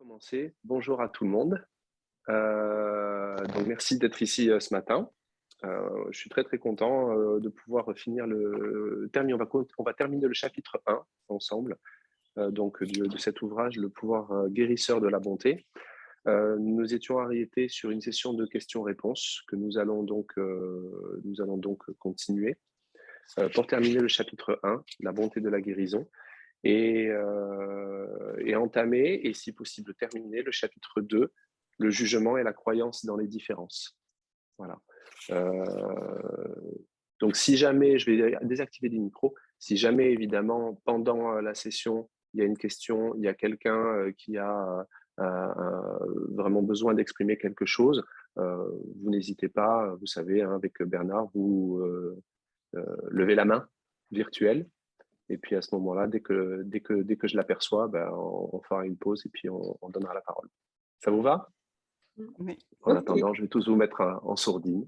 Commencer. Bonjour à tout le monde. Donc merci d'être ici ce matin. Je suis très très content de pouvoir finir on va terminer le chapitre 1 ensemble, de cet ouvrage, Le pouvoir guérisseur de la bonté. Nous étions arrêtés sur une session de questions-réponses que nous allons donc continuer pour terminer le chapitre 1, La bonté de la guérison. Et entamer, et si possible terminer, le chapitre 2, le jugement et la croyance dans les différences. Voilà. Donc, si jamais, je vais désactiver les micros, si jamais, évidemment, pendant la session, il y a une question, il y a quelqu'un qui a vraiment besoin d'exprimer quelque chose, vous n'hésitez pas, vous savez, hein, avec Bernard, vous levez la main virtuelle. Et puis à ce moment-là, dès que je l'aperçois, on fera une pause et puis on donnera la parole. Ça vous va? Oui. En attendant, je vais tous vous mettre en sourdine.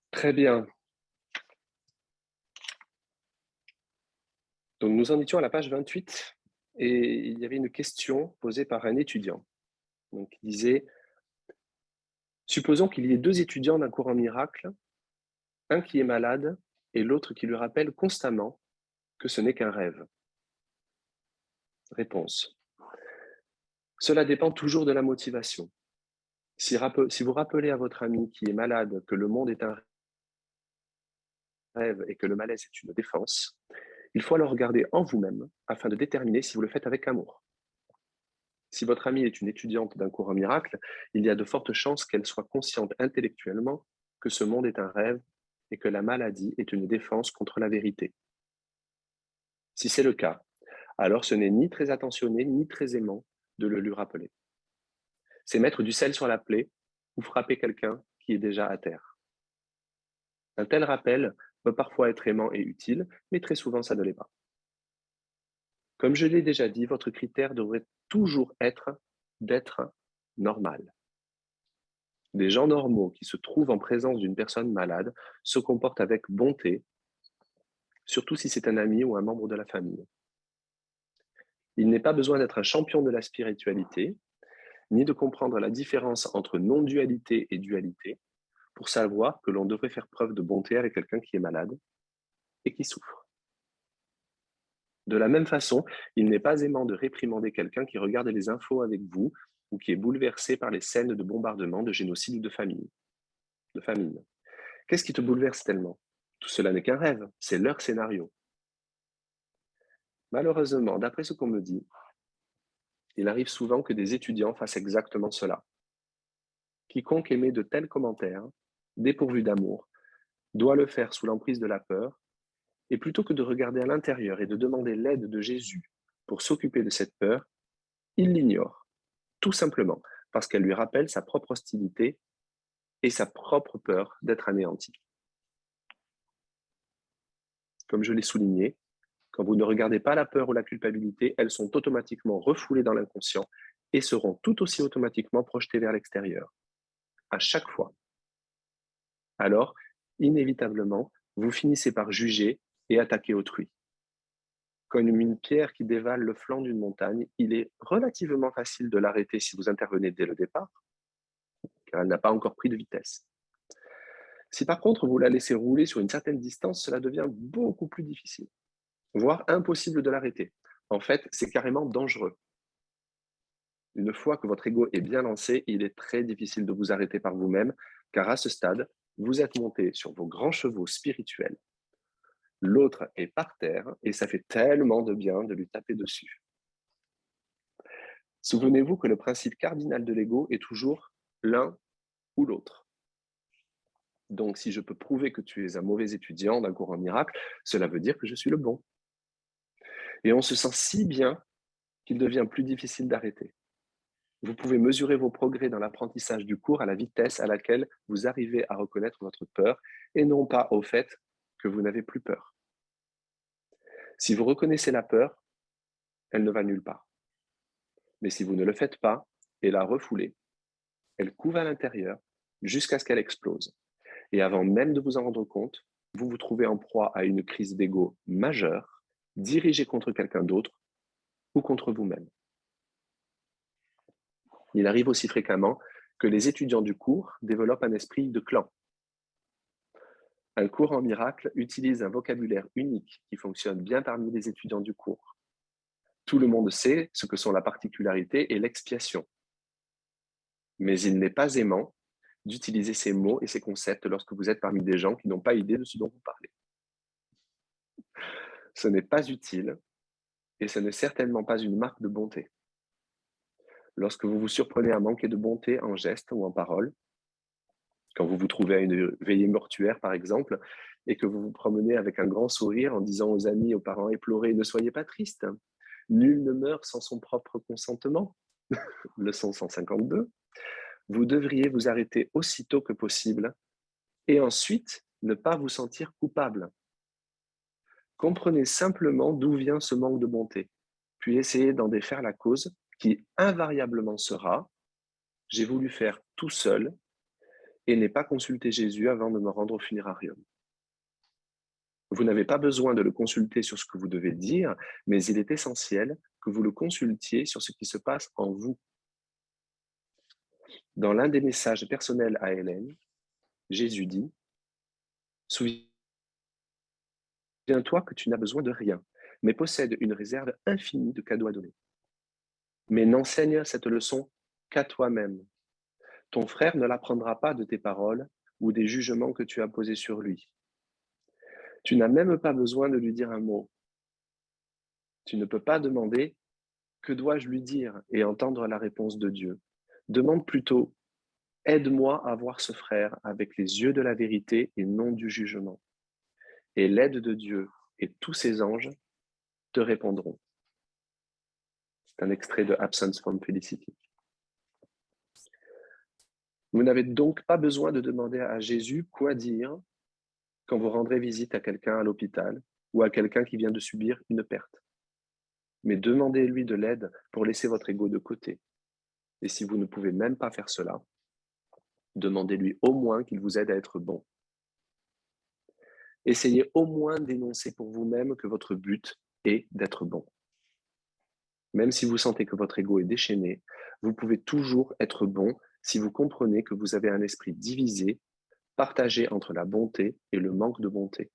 Très bien. Donc nous en étions à la page 28 et il y avait une question posée par un étudiant. Donc il disait, supposons qu'il y ait deux étudiants d'un cours en miracle, un qui est malade et l'autre qui lui rappelle constamment que ce n'est qu'un rêve. Réponse. Cela dépend toujours de la motivation. Si vous rappelez à votre ami qui est malade que le monde est un rêve et que le malaise est une défense, il faut alors regarder en vous-même afin de déterminer si vous le faites avec amour. Si votre amie est une étudiante d'un cours en miracle, il y a de fortes chances qu'elle soit consciente intellectuellement que ce monde est un rêve et que la maladie est une défense contre la vérité. Si c'est le cas, alors ce n'est ni très attentionné ni très aimant de le lui rappeler. C'est mettre du sel sur la plaie ou frapper quelqu'un qui est déjà à terre. Un tel rappel peut parfois être aimant et utile, mais très souvent ça ne l'est pas. Comme je l'ai déjà dit, votre critère devrait toujours être d'être normal. Des gens normaux qui se trouvent en présence d'une personne malade se comportent avec bonté, surtout si c'est un ami ou un membre de la famille. Il n'est pas besoin d'être un champion de la spiritualité, ni de comprendre la différence entre non-dualité et dualité, pour savoir que l'on devrait faire preuve de bonté avec quelqu'un qui est malade et qui souffre. De la même façon, il n'est pas aimant de réprimander quelqu'un qui regarde les infos avec vous ou qui est bouleversé par les scènes de bombardement, de génocide ou de famine. Qu'est-ce qui te bouleverse tellement? Tout cela n'est qu'un rêve, c'est leur scénario. Malheureusement, d'après ce qu'on me dit, il arrive souvent que des étudiants fassent exactement cela. Quiconque émet de tels commentaires, dépourvus d'amour, doit le faire sous l'emprise de la peur, et plutôt que de regarder à l'intérieur et de demander l'aide de Jésus pour s'occuper de cette peur, il l'ignore, tout simplement parce qu'elle lui rappelle sa propre hostilité et sa propre peur d'être anéanti. Comme je l'ai souligné, quand vous ne regardez pas la peur ou la culpabilité, elles sont automatiquement refoulées dans l'inconscient et seront tout aussi automatiquement projetées vers l'extérieur, à chaque fois. Alors, inévitablement, vous finissez par juger et attaquer autrui. Comme une pierre qui dévale le flanc d'une montagne, il est relativement facile de l'arrêter si vous intervenez dès le départ, car elle n'a pas encore pris de vitesse. Si par contre vous la laissez rouler sur une certaine distance, cela devient beaucoup plus difficile, voire impossible de l'arrêter. En fait, c'est carrément dangereux. Une fois que votre ego est bien lancé, il est très difficile de vous arrêter par vous-même, car à ce stade, vous êtes monté sur vos grands chevaux spirituels. L'autre est par terre et ça fait tellement de bien de lui taper dessus. Souvenez-vous que le principe cardinal de l'ego est toujours l'un ou l'autre. Donc, si je peux prouver que tu es un mauvais étudiant d'un cours en miracle, cela veut dire que je suis le bon. Et on se sent si bien qu'il devient plus difficile d'arrêter. Vous pouvez mesurer vos progrès dans l'apprentissage du cours à la vitesse à laquelle vous arrivez à reconnaître votre peur et non pas au fait que vous n'avez plus peur. Si vous reconnaissez la peur, elle ne va nulle part. Mais si vous ne le faites pas et la refoulez, elle couve à l'intérieur jusqu'à ce qu'elle explose. Et avant même de vous en rendre compte, vous vous trouvez en proie à une crise d'ego majeure, dirigée contre quelqu'un d'autre ou contre vous-même. Il arrive aussi fréquemment que les étudiants du cours développent un esprit de clan. Un cours en miracle utilise un vocabulaire unique qui fonctionne bien parmi les étudiants du cours. Tout le monde sait ce que sont la particularité et l'expiation. Mais il n'est pas aimant d'utiliser ces mots et ces concepts lorsque vous êtes parmi des gens qui n'ont pas idée de ce dont vous parlez. Ce n'est pas utile et ce n'est certainement pas une marque de bonté. Lorsque vous vous surprenez à manquer de bonté en gestes ou en paroles, quand vous vous trouvez à une veillée mortuaire par exemple, et que vous vous promenez avec un grand sourire en disant aux amis, aux parents éplorés, ne soyez pas tristes, nul ne meurt sans son propre consentement, leçon 152, vous devriez vous arrêter aussitôt que possible et ensuite ne pas vous sentir coupable. Comprenez simplement d'où vient ce manque de bonté, puis essayez d'en défaire la cause qui invariablement sera « j'ai voulu faire tout seul et n'ai pas consulté Jésus avant de me rendre au funérarium ». Vous n'avez pas besoin de le consulter sur ce que vous devez dire, mais il est essentiel que vous le consultiez sur ce qui se passe en vous. Dans l'un des messages personnels à Hélène, Jésus dit « Souviens-toi que tu n'as besoin de rien, mais possèdes une réserve infinie de cadeaux à donner. Mais n'enseigne cette leçon qu'à toi-même. Ton frère ne l'apprendra pas de tes paroles ou des jugements que tu as posés sur lui. Tu n'as même pas besoin de lui dire un mot. Tu ne peux pas demander « Que dois-je lui dire ?» et entendre la réponse de Dieu. Demande plutôt « Aide-moi à voir ce frère avec les yeux de la vérité et non du jugement. » Et l'aide de Dieu et tous ses anges te répondront. C'est un extrait de Absence from Felicity. Vous n'avez donc pas besoin de demander à Jésus quoi dire quand vous rendrez visite à quelqu'un à l'hôpital ou à quelqu'un qui vient de subir une perte. Mais demandez-lui de l'aide pour laisser votre ego de côté. Et si vous ne pouvez même pas faire cela, demandez-lui au moins qu'il vous aide à être bon. Essayez au moins d'énoncer pour vous-même que votre but est d'être bon. Même si vous sentez que votre ego est déchaîné, vous pouvez toujours être bon si vous comprenez que vous avez un esprit divisé, partagé entre la bonté et le manque de bonté,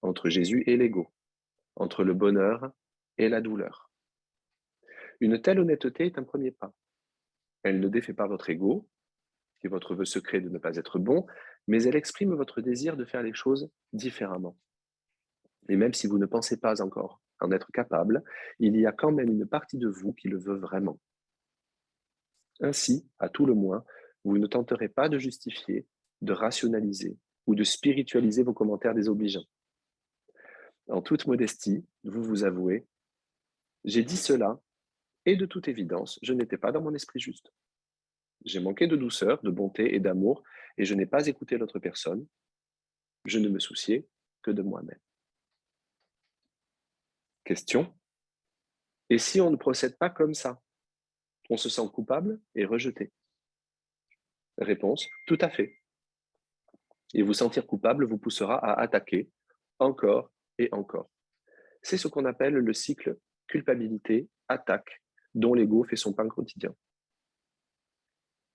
entre Jésus et l'ego, entre le bonheur et la douleur. Une telle honnêteté est un premier pas. Elle ne défait pas votre ego, qui est votre vœu secret de ne pas être bon, mais elle exprime votre désir de faire les choses différemment. Et même si vous ne pensez pas encore en être capable, il y a quand même une partie de vous qui le veut vraiment. Ainsi, à tout le moins, vous ne tenterez pas de justifier, de rationaliser ou de spiritualiser vos commentaires désobligeants. En toute modestie, vous vous avouez « J'ai dit cela, et de toute évidence, je n'étais pas dans mon esprit juste. J'ai manqué de douceur, de bonté et d'amour, et je n'ai pas écouté l'autre personne. Je ne me souciais que de moi-même. » Question. Et si on ne procède pas comme ça, on se sent coupable et rejeté? Réponse. Tout à fait. Et vous sentir coupable vous poussera à attaquer encore et encore. C'est ce qu'on appelle le cycle culpabilité-attaque, dont l'ego fait son pain quotidien.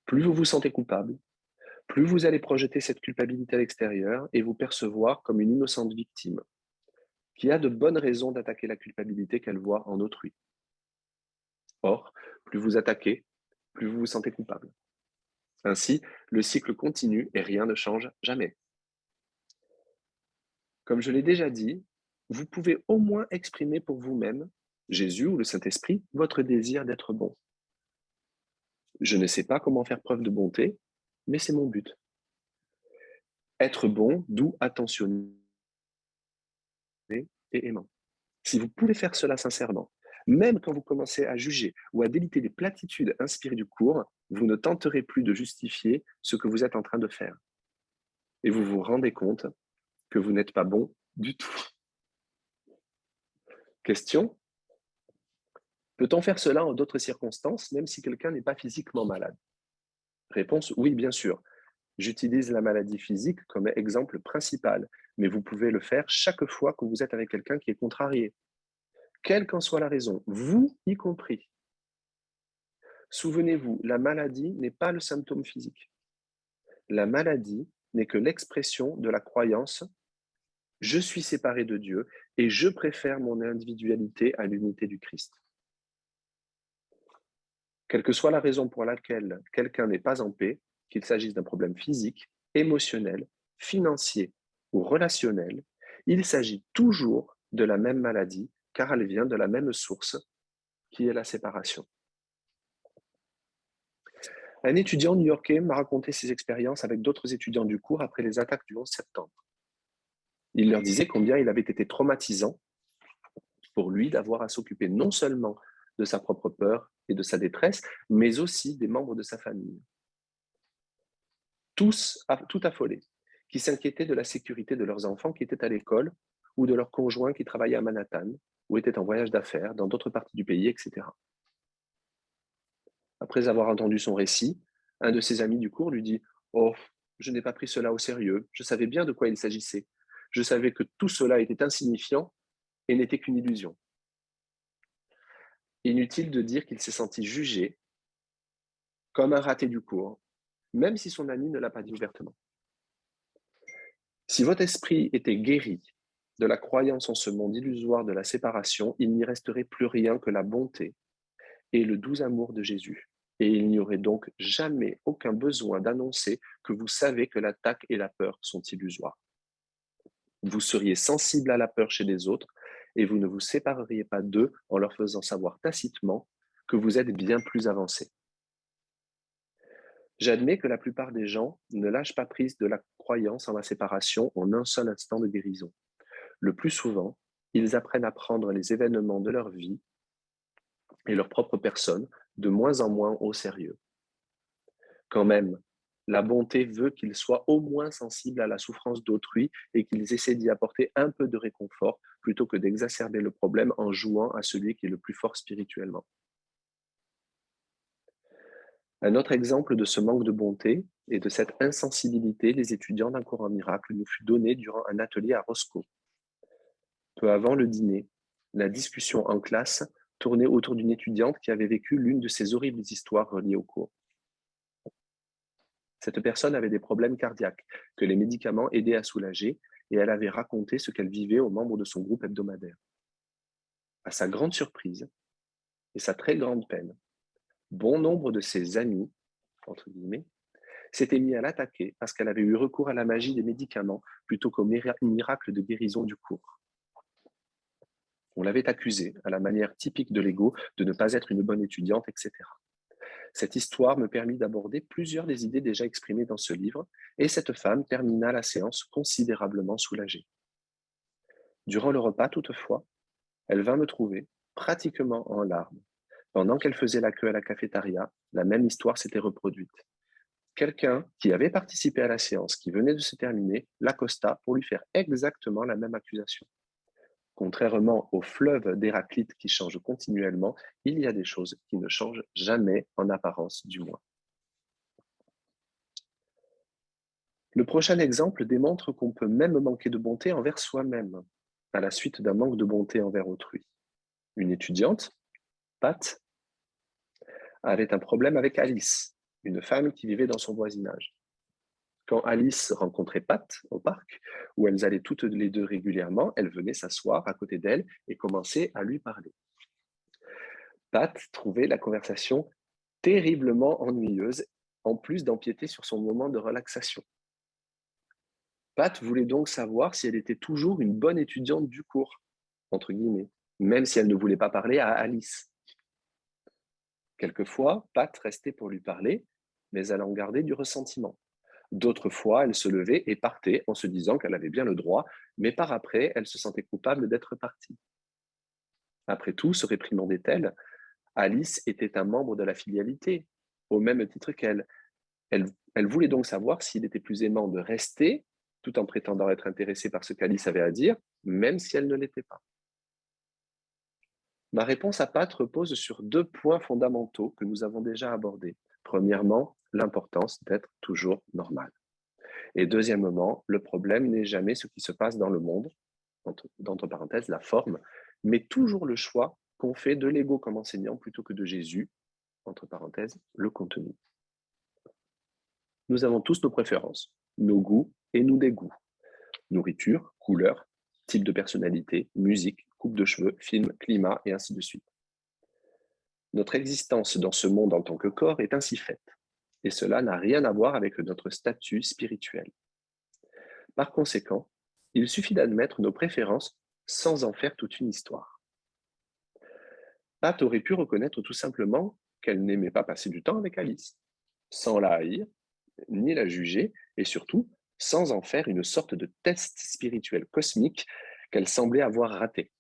Plus vous vous sentez coupable, plus vous allez projeter cette culpabilité à l'extérieur et vous percevoir comme une innocente victime, qui a de bonnes raisons d'attaquer la culpabilité qu'elle voit en autrui. Or, plus vous attaquez, plus vous vous sentez coupable. Ainsi, le cycle continue et rien ne change jamais. Comme je l'ai déjà dit, vous pouvez au moins exprimer pour vous-même, Jésus ou le Saint-Esprit, votre désir d'être bon. Je ne sais pas comment faire preuve de bonté, mais c'est mon but. Être bon, doux, attentionné et aimant. Si vous pouvez faire cela sincèrement, même quand vous commencez à juger ou à déliter des platitudes inspirées du cours, vous ne tenterez plus de justifier ce que vous êtes en train de faire. Et vous vous rendez compte que vous n'êtes pas bon du tout. Question. Peut-on faire cela en d'autres circonstances, même si quelqu'un n'est pas physiquement malade? Réponse, oui, bien sûr. J'utilise la maladie physique comme exemple principal, mais vous pouvez le faire chaque fois que vous êtes avec quelqu'un qui est contrarié, quelle qu'en soit la raison, vous y compris. Souvenez-vous, la maladie n'est pas le symptôme physique. La maladie n'est que l'expression de la croyance je suis séparé de Dieu et je préfère mon individualité à l'unité du Christ. Quelle que soit la raison pour laquelle quelqu'un n'est pas en paix, qu'il s'agisse d'un problème physique, émotionnel, financier ou relationnel, il s'agit toujours de la même maladie car elle vient de la même source qui est la séparation. Un étudiant new-yorkais m'a raconté ses expériences avec d'autres étudiants du cours après les attaques du 11 septembre. Il leur disait combien il avait été traumatisant pour lui d'avoir à s'occuper non seulement de sa propre peur et de sa détresse, mais aussi des membres de sa famille. Tout affolés, qui s'inquiétaient de la sécurité de leurs enfants qui étaient à l'école ou de leurs conjoints qui travaillaient à Manhattan ou étaient en voyage d'affaires dans d'autres parties du pays, etc. Après avoir entendu son récit, un de ses amis du cours lui dit « Oh, je n'ai pas pris cela au sérieux, je savais bien de quoi il s'agissait. Je savais que tout cela était insignifiant et n'était qu'une illusion. » Inutile de dire qu'il s'est senti jugé comme un raté du cours, même si son ami ne l'a pas dit ouvertement. Si votre esprit était guéri de la croyance en ce monde illusoire de la séparation, il n'y resterait plus rien que la bonté et le doux amour de Jésus. Et il n'y aurait donc jamais aucun besoin d'annoncer que vous savez que l'attaque et la peur sont illusoires. Vous seriez sensible à la peur chez les autres et vous ne vous sépareriez pas d'eux en leur faisant savoir tacitement que vous êtes bien plus avancé. J'admets que la plupart des gens ne lâchent pas prise de la croyance en la séparation en un seul instant de guérison. Le plus souvent, ils apprennent à prendre les événements de leur vie et leur propre personne de moins en moins au sérieux. Quand même, la bonté veut qu'ils soient au moins sensibles à la souffrance d'autrui et qu'ils essaient d'y apporter un peu de réconfort plutôt que d'exacerber le problème en jouant à celui qui est le plus fort spirituellement. Un autre exemple de ce manque de bonté et de cette insensibilité des étudiants d'un cours en miracle nous fut donné durant un atelier à Roscoe. Peu avant le dîner, la discussion en classe tournait autour d'une étudiante qui avait vécu l'une de ces horribles histoires reliées au cours. Cette personne avait des problèmes cardiaques que les médicaments aidaient à soulager et elle avait raconté ce qu'elle vivait aux membres de son groupe hebdomadaire. À sa grande surprise et sa très grande peine, bon nombre de ses amis, entre guillemets, s'étaient mis à l'attaquer parce qu'elle avait eu recours à la magie des médicaments plutôt qu'au miracle de guérison du cours. On l'avait accusée, à la manière typique de l'ego, de ne pas être une bonne étudiante, etc. Cette histoire me permit d'aborder plusieurs des idées déjà exprimées dans ce livre, et cette femme termina la séance considérablement soulagée. Durant le repas, toutefois, elle vint me trouver, pratiquement en larmes. Pendant qu'elle faisait la queue à la cafétéria, la même histoire s'était reproduite. Quelqu'un qui avait participé à la séance, qui venait de se terminer, l'accosta pour lui faire exactement la même accusation. Contrairement au fleuve d'Héraclite qui change continuellement, il y a des choses qui ne changent jamais, en apparence du moins. Le prochain exemple démontre qu'on peut même manquer de bonté envers soi-même, à la suite d'un manque de bonté envers autrui. Une étudiante, Pat, avait un problème avec Alice, une femme qui vivait dans son voisinage. Quand Alice rencontrait Pat au parc, où elles allaient toutes les deux régulièrement, elle venait s'asseoir à côté d'elle et commençait à lui parler. Pat trouvait la conversation terriblement ennuyeuse, en plus d'empiéter sur son moment de relaxation. Pat voulait donc savoir si elle était toujours une bonne étudiante du cours, entre guillemets, même si elle ne voulait pas parler à Alice. Quelquefois, Pat restait pour lui parler, mais elle en gardait du ressentiment. D'autres fois, elle se levait et partait en se disant qu'elle avait bien le droit, mais par après, elle se sentait coupable d'être partie. Après tout, se réprimandait-elle, Alice était un membre de la filialité, au même titre qu'elle. Elle voulait donc savoir s'il était plus aimant de rester, tout en prétendant être intéressée par ce qu'Alice avait à dire, même si elle ne l'était pas. Ma réponse à Pat repose sur deux points fondamentaux que nous avons déjà abordés. Premièrement, l'importance d'être toujours normal. Et deuxièmement, le problème n'est jamais ce qui se passe dans le monde, entre parenthèses, la forme, mais toujours le choix qu'on fait de l'ego comme enseignant plutôt que de Jésus, entre parenthèses, le contenu. Nous avons tous nos préférences, nos goûts et nos dégoûts. Nourriture, couleur, type de personnalité, musique, coupe de cheveux, film, climat, et ainsi de suite. Notre existence dans ce monde en tant que corps est ainsi faite, et cela n'a rien à voir avec notre statut spirituel. Par conséquent, il suffit d'admettre nos préférences sans en faire toute une histoire. Pat aurait pu reconnaître tout simplement qu'elle n'aimait pas passer du temps avec Alice, sans la haïr, ni la juger, et surtout sans en faire une sorte de test spirituel cosmique qu'elle semblait avoir raté.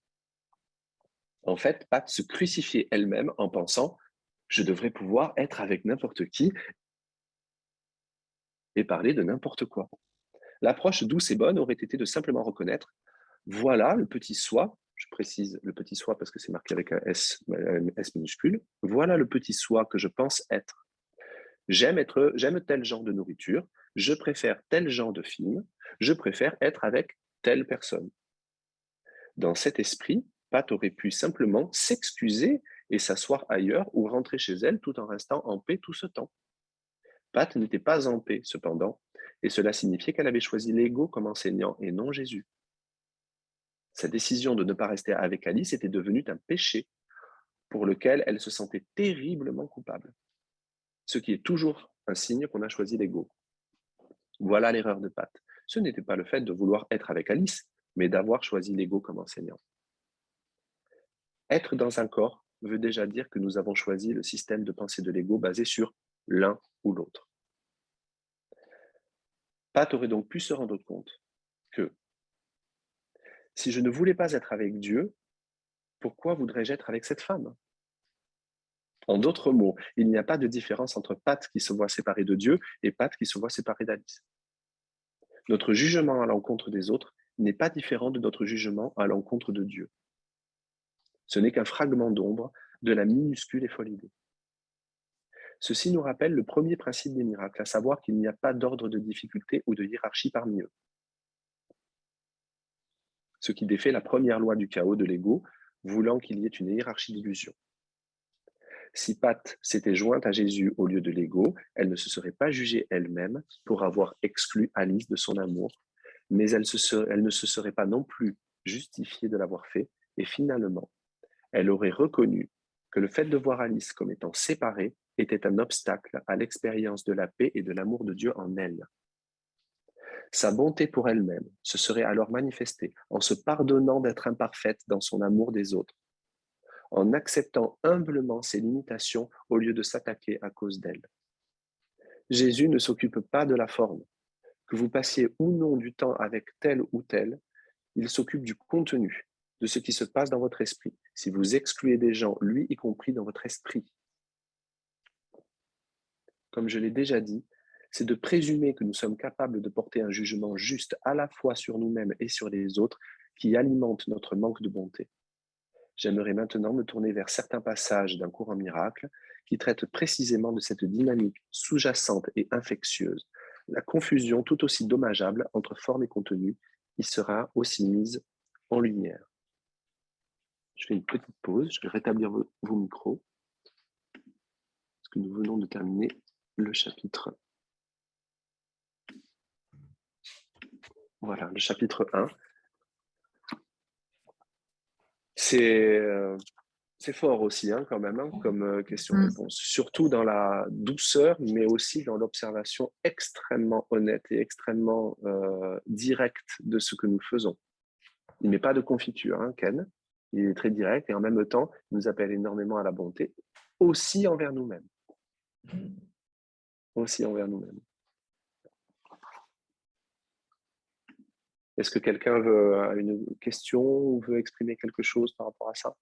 En fait, Pat se crucifiait elle-même en pensant « je devrais pouvoir être avec n'importe qui et parler de n'importe quoi ». L'approche douce et bonne aurait été de simplement reconnaître « voilà le petit soi », je précise le petit soi parce que c'est marqué avec un S minuscule, « voilà le petit soi que je pense être. J'aime tel genre de nourriture, je préfère tel genre de film, je préfère être avec telle personne. » Dans cet esprit, Pat aurait pu simplement s'excuser et s'asseoir ailleurs ou rentrer chez elle tout en restant en paix tout ce temps. Pat n'était pas en paix, cependant, et cela signifiait qu'elle avait choisi l'ego comme enseignant et non Jésus. Sa décision de ne pas rester avec Alice était devenue un péché pour lequel elle se sentait terriblement coupable, ce qui est toujours un signe qu'on a choisi l'ego. Voilà l'erreur de Pat. Ce n'était pas le fait de vouloir être avec Alice, mais d'avoir choisi l'ego comme enseignant. Être dans un corps veut déjà dire que nous avons choisi le système de pensée de l'ego basé sur l'un ou l'autre. Pat aurait donc pu se rendre compte que si je ne voulais pas être avec Dieu, pourquoi voudrais-je être avec cette femme? En d'autres mots, il n'y a pas de différence entre Pat qui se voit séparé de Dieu et Pat qui se voit séparé d'Alice. Notre jugement à l'encontre des autres n'est pas différent de notre jugement à l'encontre de Dieu. Ce n'est qu'un fragment d'ombre de la minuscule et folle idée. Ceci nous rappelle le premier principe des miracles, à savoir qu'il n'y a pas d'ordre de difficulté ou de hiérarchie parmi eux. Ce qui défait la première loi du chaos de l'ego, voulant qu'il y ait une hiérarchie d'illusions. Si Pat s'était jointe à Jésus au lieu de l'ego, elle ne se serait pas jugée elle-même pour avoir exclu Alice de son amour, mais elle ne se serait pas non plus justifiée de l'avoir fait, et finalement, elle aurait reconnu que le fait de voir Alice comme étant séparée était un obstacle à l'expérience de la paix et de l'amour de Dieu en elle. Sa bonté pour elle-même se serait alors manifestée en se pardonnant d'être imparfaite dans son amour des autres, en acceptant humblement ses limitations au lieu de s'attaquer à cause d'elles. Jésus ne s'occupe pas de la forme. Que vous passiez ou non du temps avec tel ou tel, il s'occupe du contenu, de ce qui se passe dans votre esprit. Si vous excluez des gens, lui y compris dans votre esprit. Comme je l'ai déjà dit, c'est de présumer que nous sommes capables de porter un jugement juste à la fois sur nous-mêmes et sur les autres qui alimente notre manque de bonté. J'aimerais maintenant me tourner vers certains passages d'un cours en miracle qui traitent précisément de cette dynamique sous-jacente et infectieuse, la confusion tout aussi dommageable entre forme et contenu qui sera aussi mise en lumière. Je fais une petite pause, je vais rétablir vos micros, parce que nous venons de terminer le chapitre. Voilà, le chapitre 1. C'est fort aussi, hein, quand même, hein, comme question-réponse. Surtout dans la douceur, mais aussi dans l'observation extrêmement honnête et extrêmement directe de ce que nous faisons. Il ne met pas de confiture, hein, Ken. Il est très direct et en même temps, il nous appelle énormément à la bonté, aussi envers nous-mêmes. Aussi envers nous-mêmes. Est-ce que quelqu'un a une question ou veut exprimer quelque chose par rapport à ça?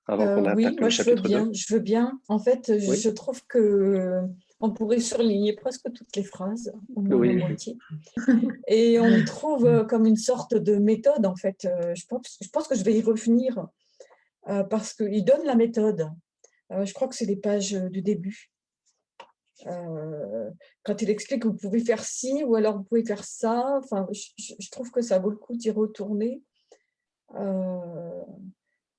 Avant qu'on Oui, attaque moi le chapitre 2. je veux bien. En fait, Oui. je trouve que on pourrait surligner presque toutes les phrases, au moins la Oui. moitié. Et on y trouve comme une sorte de méthode, en fait. Je pense que je vais y revenir parce qu'il donne la méthode. Je crois que c'est les pages du début. Quand il explique que vous pouvez faire ci ou alors vous pouvez faire ça, enfin, je trouve que ça vaut le coup d'y retourner. Euh,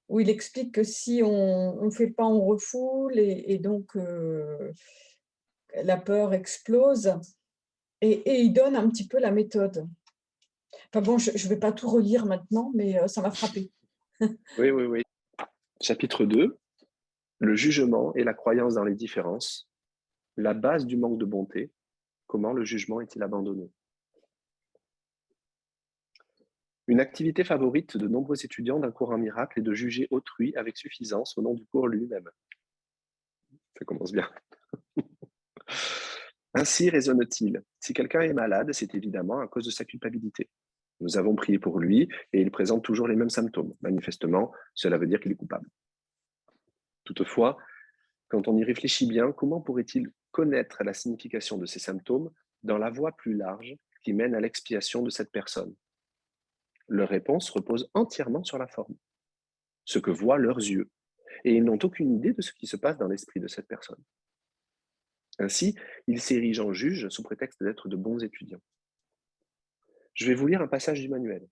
où il explique que si on ne fait pas, on refoule et donc la peur explose. Et il donne un petit peu la méthode. Enfin bon, je ne vais pas tout relire maintenant, mais ça m'a frappé. Oui, oui, oui. Chapitre 2, le jugement et la croyance dans les différences, la base du manque de bonté, comment le jugement est-il abandonné? Une activité favorite de nombreux étudiants d'un cours en miracle est de juger autrui avec suffisance au nom du cours lui-même. Ça commence bien. Ainsi raisonne-t-il. Si quelqu'un est malade, c'est évidemment à cause de sa culpabilité. Nous avons prié pour lui et il présente toujours les mêmes symptômes. Manifestement, cela veut dire qu'il est coupable. Toutefois, quand on y réfléchit bien, comment pourrait-il connaître la signification de ces symptômes dans la voie plus large qui mène à l'expiation de cette personne? Leur réponse repose entièrement sur la forme, ce que voient leurs yeux, et ils n'ont aucune idée de ce qui se passe dans l'esprit de cette personne. Ainsi, ils s'érigent en juges sous prétexte d'être de bons étudiants. Je vais vous lire un passage du manuel.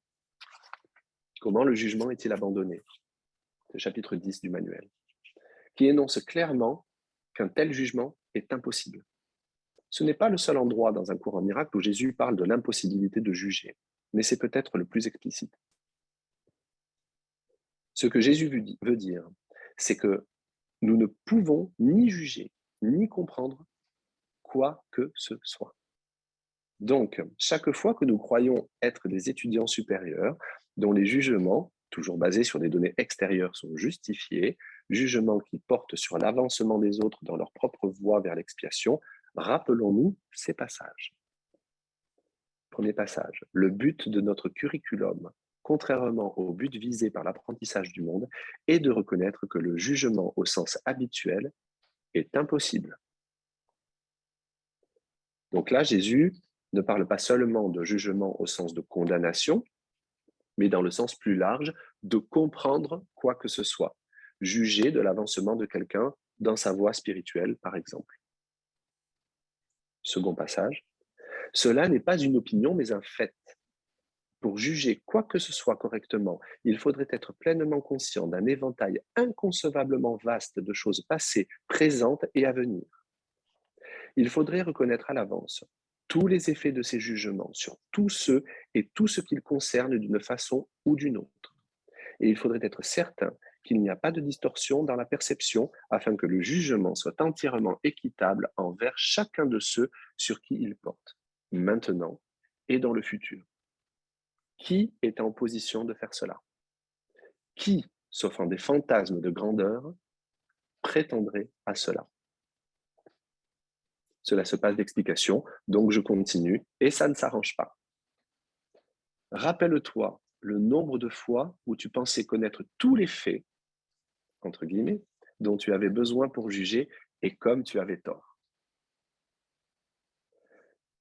Comment le jugement est-il abandonné? Le chapitre 10 du manuel, qui énonce clairement qu'un tel jugement est impossible. Ce n'est pas le seul endroit dans un cours en miracle où Jésus parle de l'impossibilité de juger, mais c'est peut-être le plus explicite. Ce que Jésus veut dire, c'est que nous ne pouvons ni juger, ni comprendre quoi que ce soit. Donc, chaque fois que nous croyons être des étudiants supérieurs, dont les jugements, toujours basés sur des données extérieures, sont justifiés, jugements qui portent sur l'avancement des autres dans leur propre voie vers l'expiation, rappelons-nous ces passages. Premier passage. Le but de notre curriculum, contrairement au but visé par l'apprentissage du monde, est de reconnaître que le jugement au sens habituel est impossible. Donc là, Jésus ne parle pas seulement de jugement au sens de condamnation, mais dans le sens plus large de comprendre quoi que ce soit, juger de l'avancement de quelqu'un dans sa voie spirituelle, par exemple. Second passage. Cela n'est pas une opinion, mais un fait. Pour juger quoi que ce soit correctement, il faudrait être pleinement conscient d'un éventail inconcevablement vaste de choses passées, présentes et à venir. Il faudrait reconnaître à l'avance tous les effets de ces jugements sur tous ceux et tout ce qu'ils concernent d'une façon ou d'une autre. Et il faudrait être certain qu'il n'y a pas de distorsion dans la perception afin que le jugement soit entièrement équitable envers chacun de ceux sur qui il porte, maintenant et dans le futur. Qui est en position de faire cela? Qui, s'offrant des fantasmes de grandeur, prétendrait à cela? Cela se passe d'explication, donc je continue, et ça ne s'arrange pas. Rappelle-toi le nombre de fois où tu pensais connaître tous les faits, entre guillemets, dont tu avais besoin pour juger, et comme tu avais tort.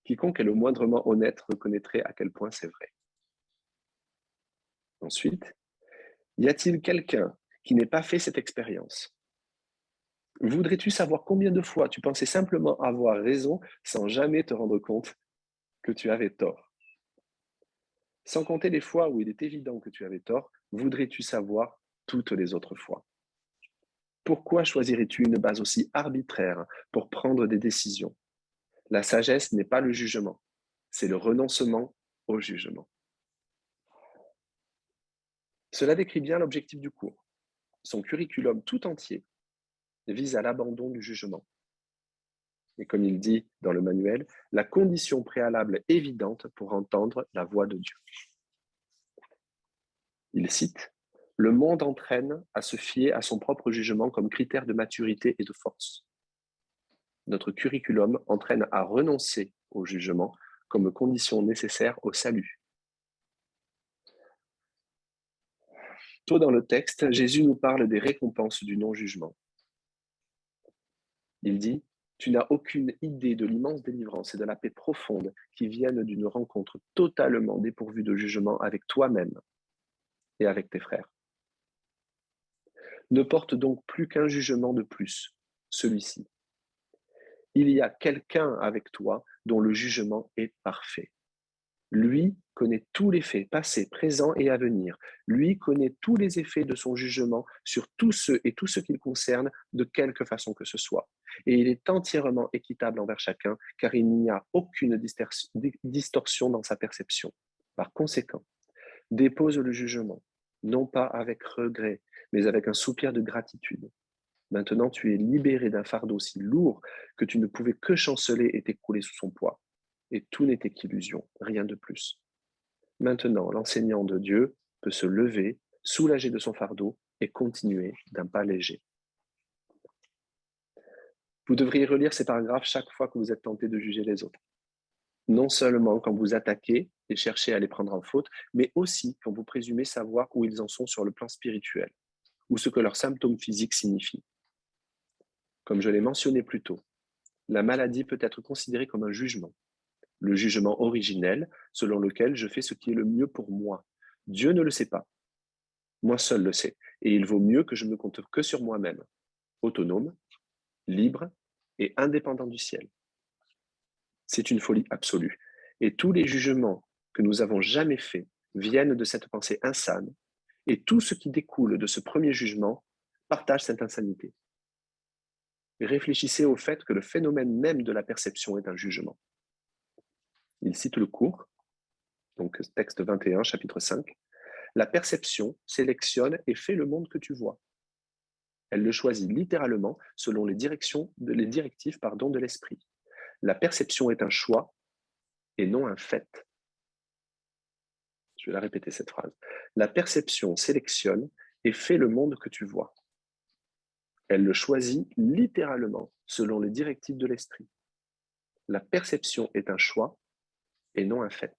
Quiconque est le moindrement honnête reconnaîtrait à quel point c'est vrai. Ensuite, y a-t-il quelqu'un qui n'ait pas fait cette expérience? Voudrais-tu savoir combien de fois tu pensais simplement avoir raison sans jamais te rendre compte que tu avais tort? Sans compter les fois où il est évident que tu avais tort, voudrais-tu savoir toutes les autres fois? Pourquoi choisirais-tu une base aussi arbitraire pour prendre des décisions? La sagesse n'est pas le jugement, c'est le renoncement au jugement. Cela décrit bien l'objectif du cours. Son curriculum tout entier vise à l'abandon du jugement. Et comme il dit dans le manuel, la condition préalable évidente pour entendre la voix de Dieu. Il cite, « Le monde entraîne à se fier à son propre jugement comme critère de maturité et de force. Notre curriculum entraîne à renoncer au jugement comme condition nécessaire au salut. » Tôt dans le texte, Jésus nous parle des récompenses du non-jugement. Il dit, « Tu n'as aucune idée de l'immense délivrance et de la paix profonde qui viennent d'une rencontre totalement dépourvue de jugement avec toi-même et avec tes frères. Ne porte donc plus qu'un jugement de plus, celui-ci. Il y a quelqu'un avec toi dont le jugement est parfait. Lui connaît tous les faits, passés, présents et à venir. Lui connaît tous les effets de son jugement sur tous ceux et tout ce qui le concerne, de quelque façon que ce soit. Et il est entièrement équitable envers chacun, car il n'y a aucune distorsion dans sa perception. Par conséquent, dépose le jugement, non pas avec regret, mais avec un soupir de gratitude. Maintenant, tu es libéré d'un fardeau si lourd que tu ne pouvais que chanceler et t'écrouler sous son poids. Et tout n'était qu'illusion, rien de plus. Maintenant, l'enseignant de Dieu peut se lever, soulagé de son fardeau et continuer d'un pas léger. Vous devriez relire ces paragraphes chaque fois que vous êtes tenté de juger les autres. Non seulement quand vous attaquez et cherchez à les prendre en faute, mais aussi quand vous présumez savoir où ils en sont sur le plan spirituel, ou ce que leurs symptômes physiques signifient. Comme je l'ai mentionné plus tôt, la maladie peut être considérée comme un jugement. Le jugement originel, selon lequel je fais ce qui est le mieux pour moi. Dieu ne le sait pas. Moi seul le sais. Et il vaut mieux que je ne me compte que sur moi-même, autonome, libre et indépendant du ciel. C'est une folie absolue. Et tous les jugements que nous avons jamais faits viennent de cette pensée insane, et tout ce qui découle de ce premier jugement partage cette insanité. Réfléchissez au fait que le phénomène même de la perception est un jugement. Il cite le cours, donc texte 21, chapitre 5. La perception sélectionne et fait le monde que tu vois. Elle le choisit littéralement selon les directives de l'esprit. La perception est un choix et non un fait. Je vais la répéter cette phrase. La perception sélectionne et fait le monde que tu vois. Elle le choisit littéralement selon les directives de l'esprit. La perception est un choix et non un fait.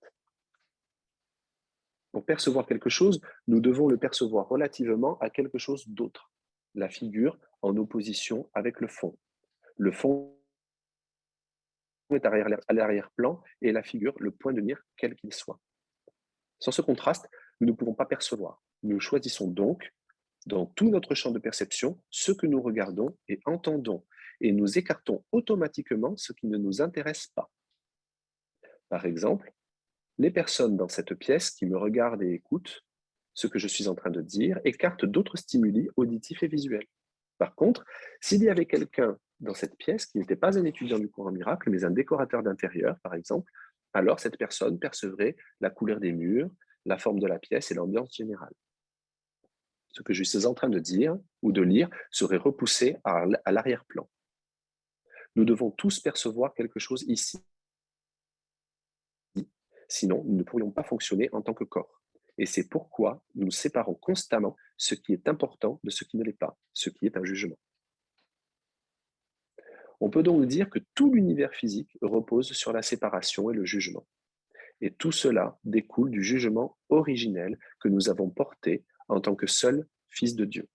Pour percevoir quelque chose, nous devons le percevoir relativement à quelque chose d'autre. La figure en opposition avec le fond. Le fond est à l'arrière-plan et la figure le point de mire quel qu'il soit. Sans ce contraste, nous ne pouvons pas percevoir. Nous choisissons donc, dans tout notre champ de perception, ce que nous regardons et entendons, et nous écartons automatiquement ce qui ne nous intéresse pas. Par exemple, les personnes dans cette pièce qui me regardent et écoutent ce que je suis en train de dire écartent d'autres stimuli auditifs et visuels. Par contre, s'il y avait quelqu'un dans cette pièce qui n'était pas un étudiant du cours en miracle, mais un décorateur d'intérieur, par exemple, alors cette personne percevrait la couleur des murs, la forme de la pièce et l'ambiance générale. Ce que je suis en train de dire ou de lire serait repoussé à l'arrière-plan. Nous devons tous percevoir quelque chose ici. Sinon, nous ne pourrions pas fonctionner en tant que corps. Et c'est pourquoi nous séparons constamment ce qui est important de ce qui ne l'est pas, ce qui est un jugement. On peut donc dire que tout l'univers physique repose sur la séparation et le jugement. Et tout cela découle du jugement originel que nous avons porté en tant que seul Fils de Dieu.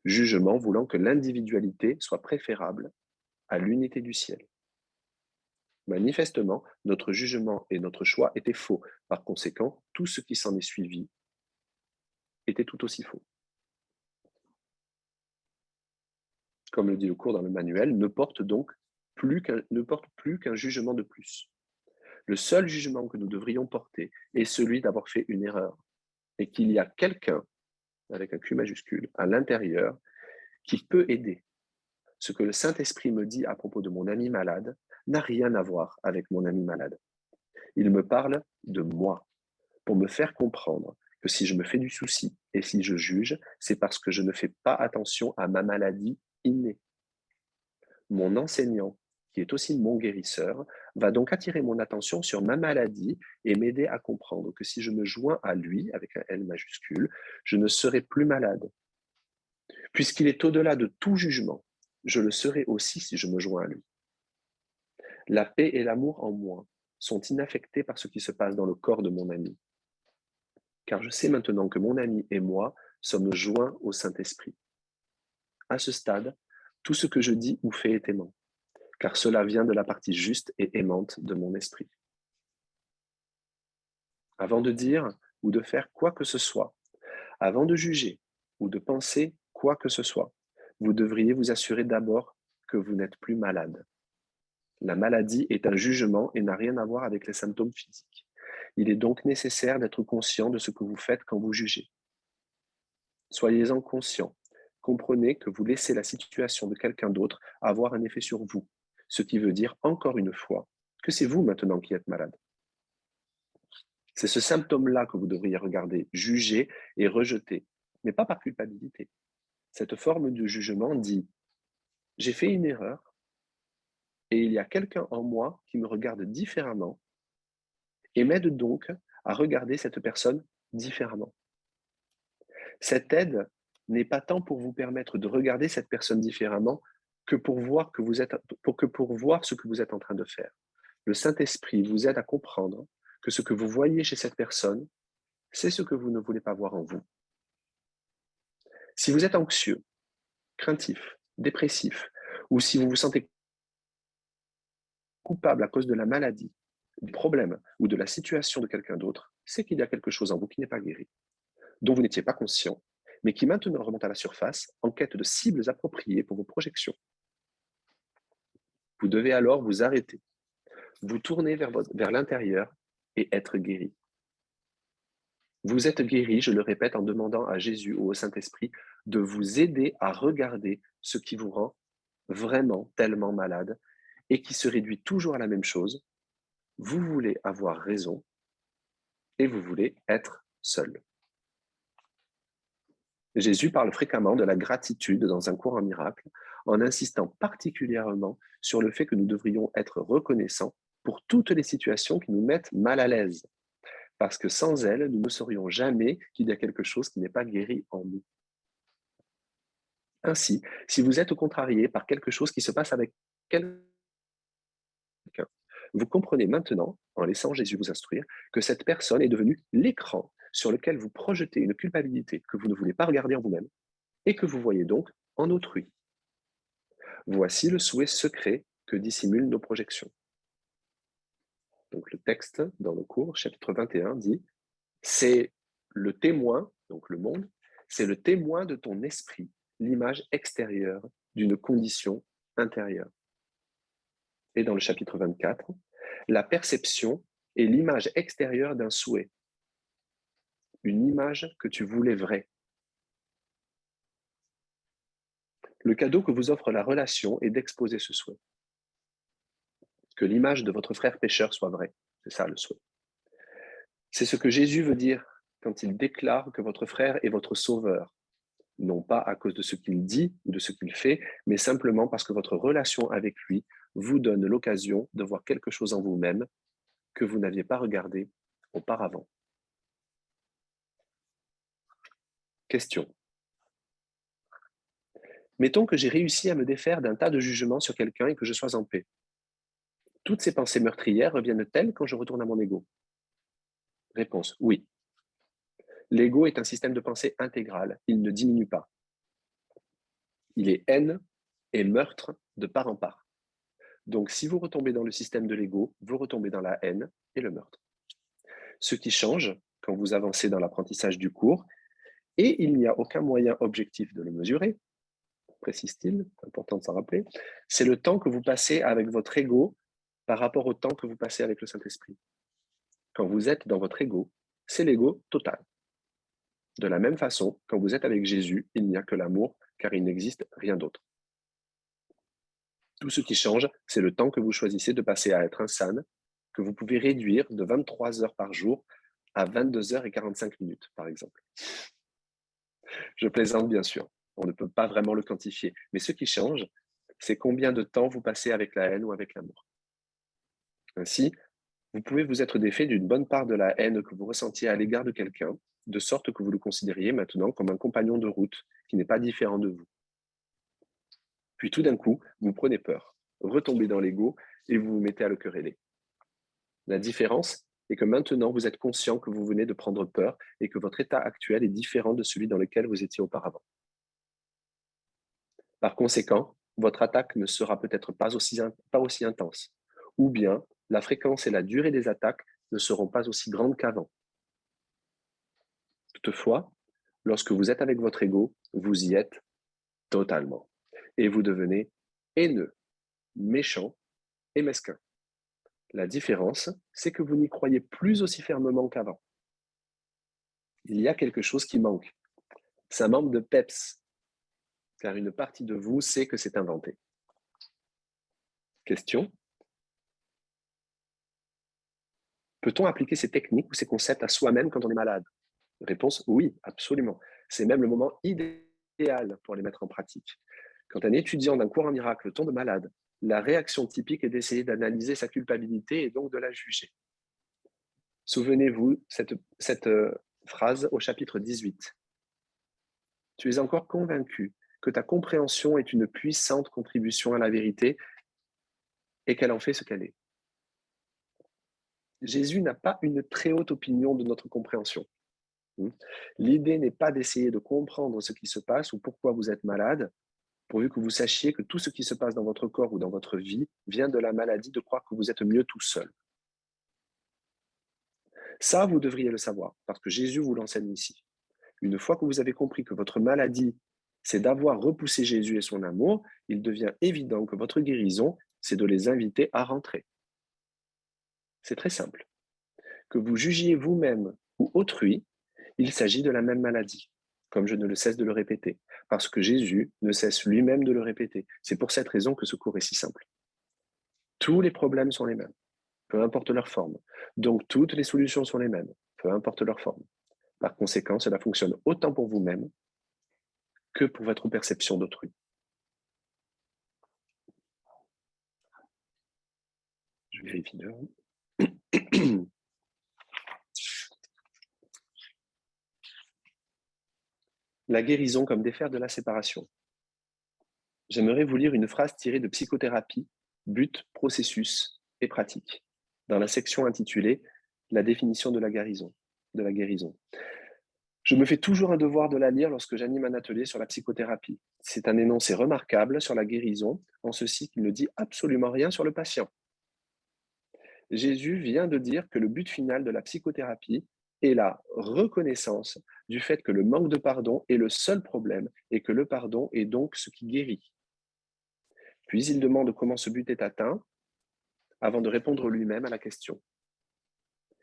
Jugement voulant que l'individualité soit préférable à l'unité du ciel. Manifestement, notre jugement et notre choix étaient faux. Par conséquent, tout ce qui s'en est suivi était tout aussi faux. Comme le dit le cours dans le manuel, ne porte plus qu'un jugement de plus. Le seul jugement que nous devrions porter est celui d'avoir fait une erreur et qu'il y a quelqu'un, avec un Q majuscule, à l'intérieur qui peut aider. Ce que le Saint-Esprit me dit à propos de mon ami malade n'a rien à voir avec mon ami malade. Il me parle de moi, pour me faire comprendre que si je me fais du souci et si je juge, c'est parce que je ne fais pas attention à ma maladie innée. Mon enseignant, qui est aussi mon guérisseur, va donc attirer mon attention sur ma maladie et m'aider à comprendre que si je me joins à lui, avec un L majuscule, je ne serai plus malade. Puisqu'il est au-delà de tout jugement, je le serai aussi si je me joins à lui. La paix et l'amour en moi sont inaffectés par ce qui se passe dans le corps de mon ami. Car je sais maintenant que mon ami et moi sommes joints au Saint-Esprit. À ce stade, tout ce que je dis ou fais est aimant, car cela vient de la partie juste et aimante de mon esprit. Avant de dire ou de faire quoi que ce soit, avant de juger ou de penser quoi que ce soit, vous devriez vous assurer d'abord que vous n'êtes plus malade. La maladie est un jugement et n'a rien à voir avec les symptômes physiques. Il est donc nécessaire d'être conscient de ce que vous faites quand vous jugez. Soyez-en conscient. Comprenez que vous laissez la situation de quelqu'un d'autre avoir un effet sur vous, ce qui veut dire, encore une fois, que c'est vous maintenant qui êtes malade. C'est ce symptôme-là que vous devriez regarder, juger et rejeter, mais pas par culpabilité. Cette forme de jugement dit « j'ai fait une erreur et il y a quelqu'un en moi qui me regarde différemment et m'aide donc à regarder cette personne différemment. » Cette aide n'est pas tant pour vous permettre de regarder cette personne différemment que pour voir ce que vous êtes en train de faire. Le Saint-Esprit vous aide à comprendre que ce que vous voyez chez cette personne, c'est ce que vous ne voulez pas voir en vous. Si vous êtes anxieux, craintif, dépressif, ou si vous vous sentez coupable à cause de la maladie, du problème ou de la situation de quelqu'un d'autre, c'est qu'il y a quelque chose en vous qui n'est pas guéri, dont vous n'étiez pas conscient, mais qui maintenant remonte à la surface en quête de cibles appropriées pour vos projections. Vous devez alors vous arrêter, vous tourner vers l'intérieur et être guéri. Vous êtes guéri, je le répète, en demandant à Jésus ou au Saint-Esprit de vous aider à regarder ce qui vous rend vraiment tellement malade et qui se réduit toujours à la même chose. Vous voulez avoir raison et vous voulez être seul. Jésus parle fréquemment de la gratitude dans un cours en miracle, en insistant particulièrement sur le fait que nous devrions être reconnaissants pour toutes les situations qui nous mettent mal à l'aise. Parce que sans elles, nous ne saurions jamais qu'il y a quelque chose qui n'est pas guéri en nous. Ainsi, si vous êtes contrarié par quelque chose qui se passe avec quelqu'un, vous comprenez maintenant, en laissant Jésus vous instruire, que cette personne est devenue l'écran sur lequel vous projetez une culpabilité que vous ne voulez pas regarder en vous-même et que vous voyez donc en autrui. Voici le souhait secret que dissimulent nos projections. Donc le texte dans le cours, chapitre 21, dit « C'est le témoin, donc le monde, c'est le témoin de ton esprit, l'image extérieure d'une condition intérieure. » Et dans le chapitre 24, la perception est l'image extérieure d'un souhait, une image que tu voulais vraie. Le cadeau que vous offre la relation est d'exposer ce souhait. Que l'image de votre frère pécheur soit vraie. C'est ça le souhait. C'est ce que Jésus veut dire quand il déclare que votre frère est votre sauveur. Non pas à cause de ce qu'il dit ou de ce qu'il fait, mais simplement parce que votre relation avec lui vous donne l'occasion de voir quelque chose en vous-même que vous n'aviez pas regardé auparavant. Question. Mettons que j'ai réussi à me défaire d'un tas de jugements sur quelqu'un et que je sois en paix. Toutes ces pensées meurtrières reviennent-elles quand je retourne à mon ego? Réponse, oui. L'ego est un système de pensée intégral, il ne diminue pas. Il est haine et meurtre de part en part. Donc si vous retombez dans le système de l'ego, vous retombez dans la haine et le meurtre. Ce qui change quand vous avancez dans l'apprentissage du cours, et il n'y a aucun moyen objectif de le mesurer, précise-t-il, c'est important de s'en rappeler, c'est le temps que vous passez avec votre ego par rapport au temps que vous passez avec le Saint-Esprit. Quand vous êtes dans votre ego, c'est l'ego total. De la même façon, quand vous êtes avec Jésus, il n'y a que l'amour, car il n'existe rien d'autre. Tout ce qui change, c'est le temps que vous choisissez de passer à être un san, que vous pouvez réduire de 23 heures par jour à 22 heures et 45 minutes, par exemple. Je plaisante, bien sûr. On ne peut pas vraiment le quantifier. Mais ce qui change, c'est combien de temps vous passez avec la haine ou avec l'amour. Ainsi, vous pouvez vous être défait d'une bonne part de la haine que vous ressentiez à l'égard de quelqu'un, de sorte que vous le considériez maintenant comme un compagnon de route qui n'est pas différent de vous. Puis tout d'un coup, vous prenez peur, retombez dans l'ego et vous vous mettez à le quereller. La différence est que maintenant, vous êtes conscient que vous venez de prendre peur et que votre état actuel est différent de celui dans lequel vous étiez auparavant. Par conséquent, votre attaque ne sera peut-être pas aussi intense, ou bien la fréquence et la durée des attaques ne seront pas aussi grandes qu'avant. Toutefois, lorsque vous êtes avec votre ego, vous y êtes totalement. Et vous devenez haineux, méchant, et mesquin. La différence, c'est que vous n'y croyez plus aussi fermement qu'avant. Il y a quelque chose qui manque. Ça manque de peps, car une partie de vous sait que c'est inventé. Question: peut-on appliquer ces techniques ou ces concepts à soi-même quand on est malade? Réponse: oui, absolument. C'est même le moment idéal pour les mettre en pratique. Quand un étudiant d'un cours en miracle tombe malade, la réaction typique est d'essayer d'analyser sa culpabilité et donc de la juger. Souvenez-vous cette phrase au chapitre 18. Tu es encore convaincu que ta compréhension est une puissante contribution à la vérité et qu'elle en fait ce qu'elle est. Jésus n'a pas une très haute opinion de notre compréhension. L'idée n'est pas d'essayer de comprendre ce qui se passe ou pourquoi vous êtes malade, pourvu que vous sachiez que tout ce qui se passe dans votre corps ou dans votre vie vient de la maladie de croire que vous êtes mieux tout seul. Ça, vous devriez le savoir, parce que Jésus vous l'enseigne ici. Une fois que vous avez compris que votre maladie, c'est d'avoir repoussé Jésus et son amour, il devient évident que votre guérison, c'est de les inviter à rentrer. C'est très simple. Que vous jugiez vous-même ou autrui, il s'agit de la même maladie, comme je ne le cesse de le répéter, parce que Jésus ne cesse lui-même de le répéter. C'est pour cette raison que ce cours est si simple. Tous les problèmes sont les mêmes, peu importe leur forme. Donc toutes les solutions sont les mêmes, peu importe leur forme. Par conséquent, cela fonctionne autant pour vous-même que pour votre perception d'autrui. Je vérifie l'heure. La guérison comme défaire de la séparation. J'aimerais vous lire une phrase tirée de Psychothérapie, but, processus et pratique, dans la section intitulée La définition de la guérison. Je me fais toujours un devoir de la lire lorsque j'anime un atelier sur la psychothérapie. C'est un énoncé remarquable sur la guérison, en ceci qu'il ne dit absolument rien sur le patient. Jésus vient de dire que le but final de la psychothérapie est la reconnaissance du fait que le manque de pardon est le seul problème et que le pardon est donc ce qui guérit. Puis il demande comment ce but est atteint avant de répondre lui-même à la question.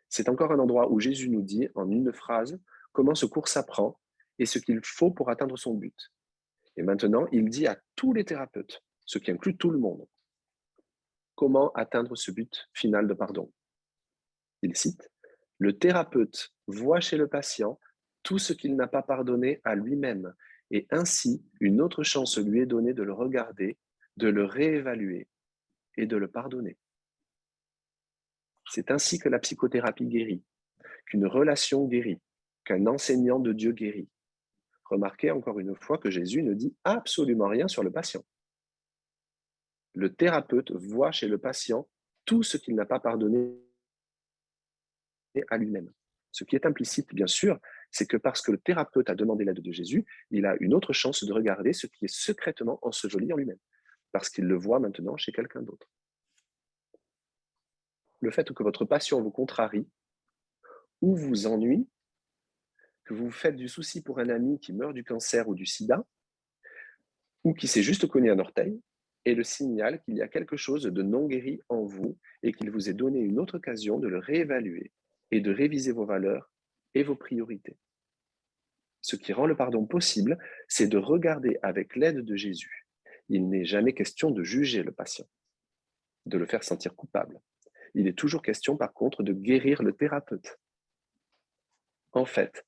C'est encore un endroit où Jésus nous dit en une phrase comment ce cours s'apprend et ce qu'il faut pour atteindre son but. Et maintenant, il dit à tous les thérapeutes, ce qui inclut tout le monde, comment atteindre ce but final de pardon. Il cite: le thérapeute voit chez le patient tout ce qu'il n'a pas pardonné à lui-même, et ainsi une autre chance lui est donnée de le regarder, de le réévaluer et de le pardonner. C'est ainsi que la psychothérapie guérit, qu'une relation guérit, qu'un enseignant de Dieu guérit. Remarquez encore une fois que Jésus ne dit absolument rien sur le patient. Le thérapeute voit chez le patient tout ce qu'il n'a pas pardonné à lui-même. Ce qui est implicite, bien sûr, c'est que parce que le thérapeute a demandé l'aide de Jésus, il a une autre chance de regarder ce qui est secrètement enseveli en lui-même, parce qu'il le voit maintenant chez quelqu'un d'autre. Le fait que votre patient vous contrarie ou vous ennuie, que vous faites du souci pour un ami qui meurt du cancer ou du sida, ou qui s'est juste cogné un orteil, est le signal qu'il y a quelque chose de non guéri en vous et qu'il vous est donné une autre occasion de le réévaluer et de réviser vos valeurs et vos priorités. Ce qui rend le pardon possible, c'est de regarder avec l'aide de Jésus. Il n'est jamais question de juger le patient, de le faire sentir coupable. Il est toujours question, par contre, de guérir le thérapeute. En fait,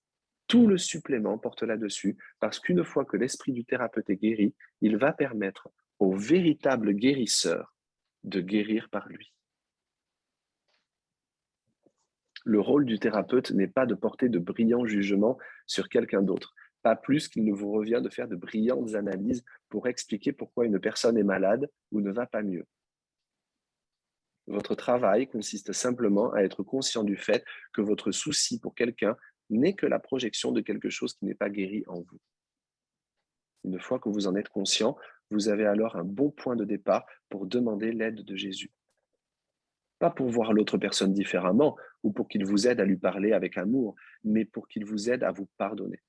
tout le supplément porte là-dessus, parce qu'une fois que l'esprit du thérapeute est guéri, il va permettre au véritable guérisseur de guérir par lui. Le rôle du thérapeute n'est pas de porter de brillants jugements sur quelqu'un d'autre, pas plus qu'il ne vous revient de faire de brillantes analyses pour expliquer pourquoi une personne est malade ou ne va pas mieux. Votre travail consiste simplement à être conscient du fait que votre souci pour quelqu'un n'est que la projection de quelque chose qui n'est pas guéri en vous. Une fois que vous en êtes conscient, vous avez alors un bon point de départ pour demander l'aide de Jésus. Pas pour voir l'autre personne différemment ou pour qu'il vous aide à lui parler avec amour, mais pour qu'il vous aide à vous pardonner.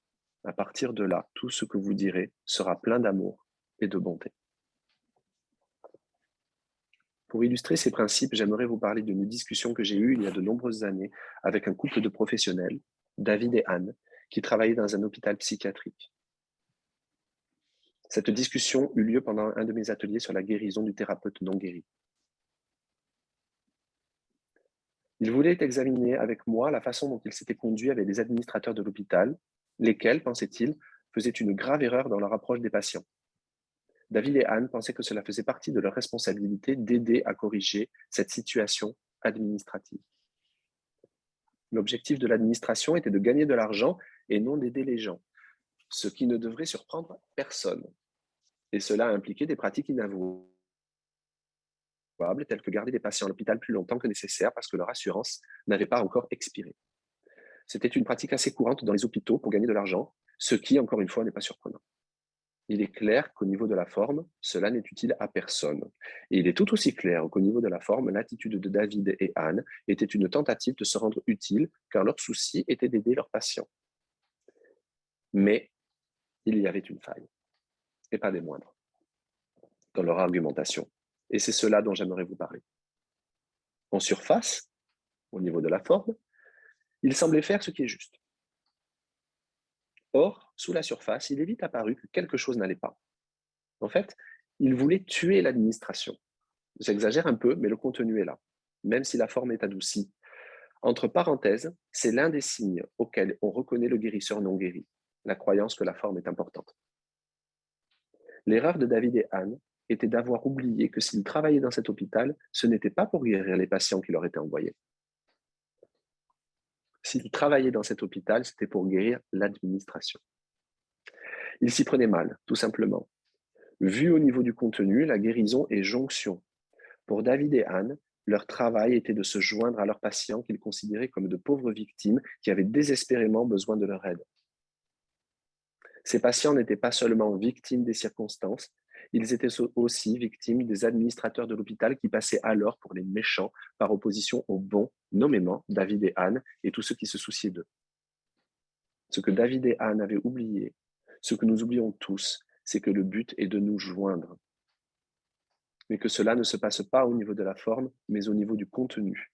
À partir de là, tout ce que vous direz sera plein d'amour et de bonté. Pour illustrer ces principes, j'aimerais vous parler d'une discussion que j'ai eue il y a de nombreuses années avec un couple de professionnels, David et Anne, qui travaillaient dans un hôpital psychiatrique. Cette discussion eut lieu pendant un de mes ateliers sur la guérison du thérapeute non guéri. Il voulait examiner avec moi la façon dont il s'était conduit avec les administrateurs de l'hôpital, lesquels, pensait-il, faisaient une grave erreur dans leur approche des patients. David et Anne pensaient que cela faisait partie de leur responsabilité d'aider à corriger cette situation administrative. L'objectif de l'administration était de gagner de l'argent et non d'aider les gens, ce qui ne devrait surprendre personne. Et cela impliquait des pratiques inavouables, telles que garder des patients à l'hôpital plus longtemps que nécessaire parce que leur assurance n'avait pas encore expiré. C'était une pratique assez courante dans les hôpitaux pour gagner de l'argent, ce qui, encore une fois, n'est pas surprenant. Il est clair qu'au niveau de la forme, cela n'est utile à personne. Et il est tout aussi clair qu'au niveau de la forme, l'attitude de David et Anne était une tentative de se rendre utile, car leur souci était d'aider leurs patients. Mais il y avait une faille, et pas des moindres, dans leur argumentation. Et c'est cela dont j'aimerais vous parler. En surface, au niveau de la forme, ils semblaient faire ce qui est juste. Or, sous la surface, il est vite apparu que quelque chose n'allait pas. En fait, ils voulaient tuer l'administration. J'exagère un peu, mais le contenu est là, même si la forme est adoucie. Entre parenthèses, c'est l'un des signes auxquels on reconnaît le guérisseur non guéri, la croyance que la forme est importante. L'erreur de David et Anne était d'avoir oublié que s'ils travaillaient dans cet hôpital, ce n'était pas pour guérir les patients qui leur étaient envoyés. S'ils travaillaient dans cet hôpital, c'était pour guérir l'administration. Ils s'y prenaient mal, tout simplement. Vu au niveau du contenu, la guérison est jonction. Pour David et Anne, leur travail était de se joindre à leurs patients qu'ils considéraient comme de pauvres victimes qui avaient désespérément besoin de leur aide. Ces patients n'étaient pas seulement victimes des circonstances, ils étaient aussi victimes des administrateurs de l'hôpital qui passaient alors pour les méchants par opposition aux bons, nommément David et Anne et tous ceux qui se souciaient d'eux. Ce que David et Anne avaient oublié, ce que nous oublions tous, c'est que le but est de nous joindre. Mais que cela ne se passe pas au niveau de la forme, mais au niveau du contenu.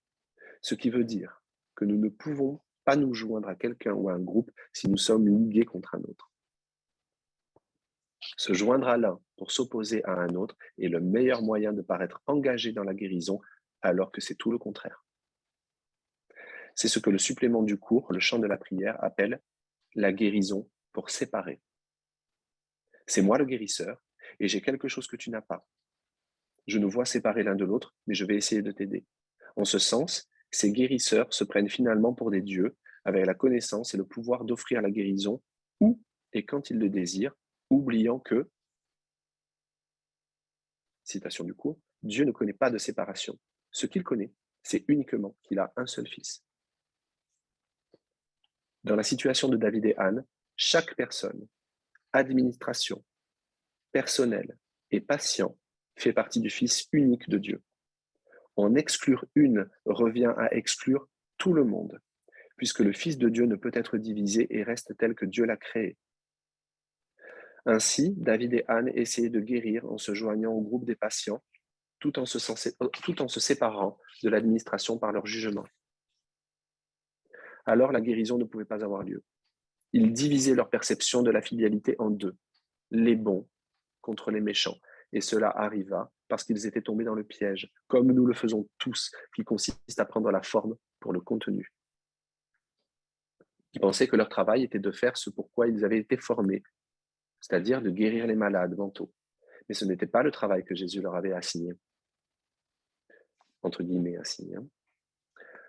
Ce qui veut dire que nous ne pouvons pas nous joindre à quelqu'un ou à un groupe si nous sommes ligués contre un autre. Se joindre à l'un pour s'opposer à un autre est le meilleur moyen de paraître engagé dans la guérison, alors que c'est tout le contraire. C'est ce que le supplément du cours, le chant de la prière, appelle la guérison pour séparer. C'est moi le guérisseur et j'ai quelque chose que tu n'as pas. Je nous vois séparés l'un de l'autre, mais je vais essayer de t'aider. En ce sens, ces guérisseurs se prennent finalement pour des dieux, avec la connaissance et le pouvoir d'offrir la guérison où et quand ils le désirent, oubliant que, citation du cours, Dieu ne connaît pas de séparation. Ce qu'il connaît, c'est uniquement qu'il a un seul fils. Dans la situation de David et Anne, chaque personne, administration, personnel et patient fait partie du Fils unique de Dieu. En exclure une revient à exclure tout le monde, puisque le Fils de Dieu ne peut être divisé et reste tel que Dieu l'a créé. Ainsi, David et Anne essayaient de guérir en se joignant au groupe des patients, tout en se séparant de l'administration par leur jugement. Alors la guérison ne pouvait pas avoir lieu. Ils divisaient leur perception de la filialité en deux, les bons contre les méchants. Et cela arriva parce qu'ils étaient tombés dans le piège, comme nous le faisons tous, qui consiste à prendre la forme pour le contenu. Ils pensaient que leur travail était de faire ce pour quoi ils avaient été formés, c'est-à-dire de guérir les malades mentaux. Mais ce n'était pas le travail que Jésus leur avait assigné, entre guillemets assigné.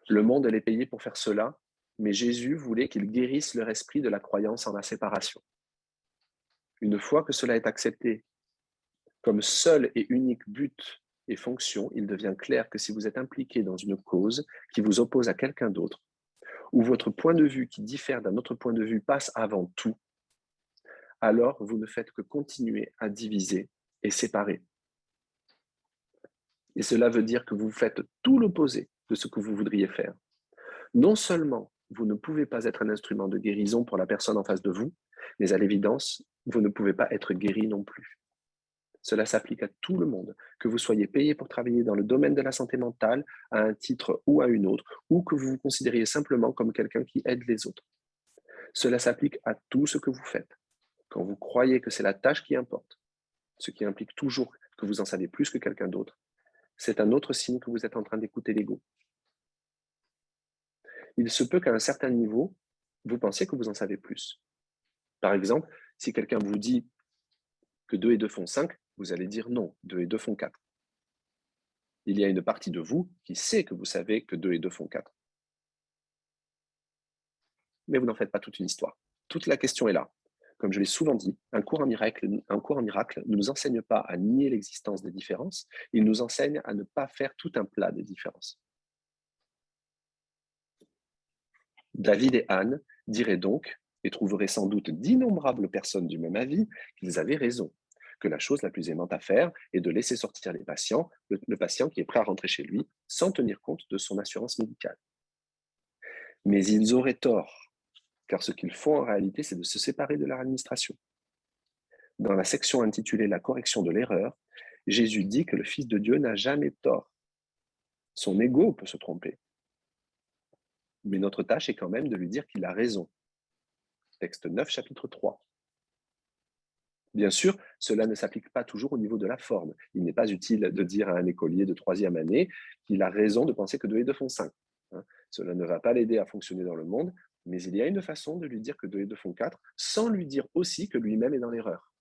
Le monde allait payer pour faire cela, mais Jésus voulait qu'ils guérissent leur esprit de la croyance en la séparation. Une fois que cela est accepté comme seul et unique but et fonction, il devient clair que si vous êtes impliqué dans une cause qui vous oppose à quelqu'un d'autre, où votre point de vue qui diffère d'un autre point de vue passe avant tout, alors vous ne faites que continuer à diviser et séparer. Et cela veut dire que vous faites tout l'opposé de ce que vous voudriez faire. Non seulement vous ne pouvez pas être un instrument de guérison pour la personne en face de vous, mais à l'évidence, vous ne pouvez pas être guéri non plus. Cela s'applique à tout le monde, que vous soyez payé pour travailler dans le domaine de la santé mentale, à un titre ou à une autre, ou que vous vous considériez simplement comme quelqu'un qui aide les autres. Cela s'applique à tout ce que vous faites. Quand vous croyez que c'est la tâche qui importe, ce qui implique toujours que vous en savez plus que quelqu'un d'autre, c'est un autre signe que vous êtes en train d'écouter l'ego. Il se peut qu'à un certain niveau, vous pensiez que vous en savez plus. Par exemple, si quelqu'un vous dit que 2 et 2 font 5, vous allez dire non, 2 et 2 font 4. Il y a une partie de vous qui sait que vous savez que 2 et 2 font 4. Mais vous n'en faites pas toute une histoire. Toute la question est là. Comme je l'ai souvent dit, un cours en miracle ne nous enseigne pas à nier l'existence des différences, il nous enseigne à ne pas faire tout un plat des différences. David et Anne diraient donc, et trouveraient sans doute d'innombrables personnes du même avis, qu'ils avaient raison, que la chose la plus aimante à faire est de laisser sortir les patients, le patient qui est prêt à rentrer chez lui, sans tenir compte de son assurance médicale. Mais ils auraient tort, car ce qu'ils font en réalité, c'est de se séparer de leur administration. Dans la section intitulée « La correction de l'erreur », Jésus dit que le Fils de Dieu n'a jamais tort. Son ego peut se tromper. Mais notre tâche est quand même de lui dire qu'il a raison. Texte 9, chapitre 3. Bien sûr, cela ne s'applique pas toujours au niveau de la forme. Il n'est pas utile de dire à un écolier de 3e année qu'il a raison de penser que 2 et 2 font 5. Cela ne va pas l'aider à fonctionner dans le monde, mais il y a une façon de lui dire que 2 et 2 font 4, sans lui dire aussi que lui-même est dans l'erreur.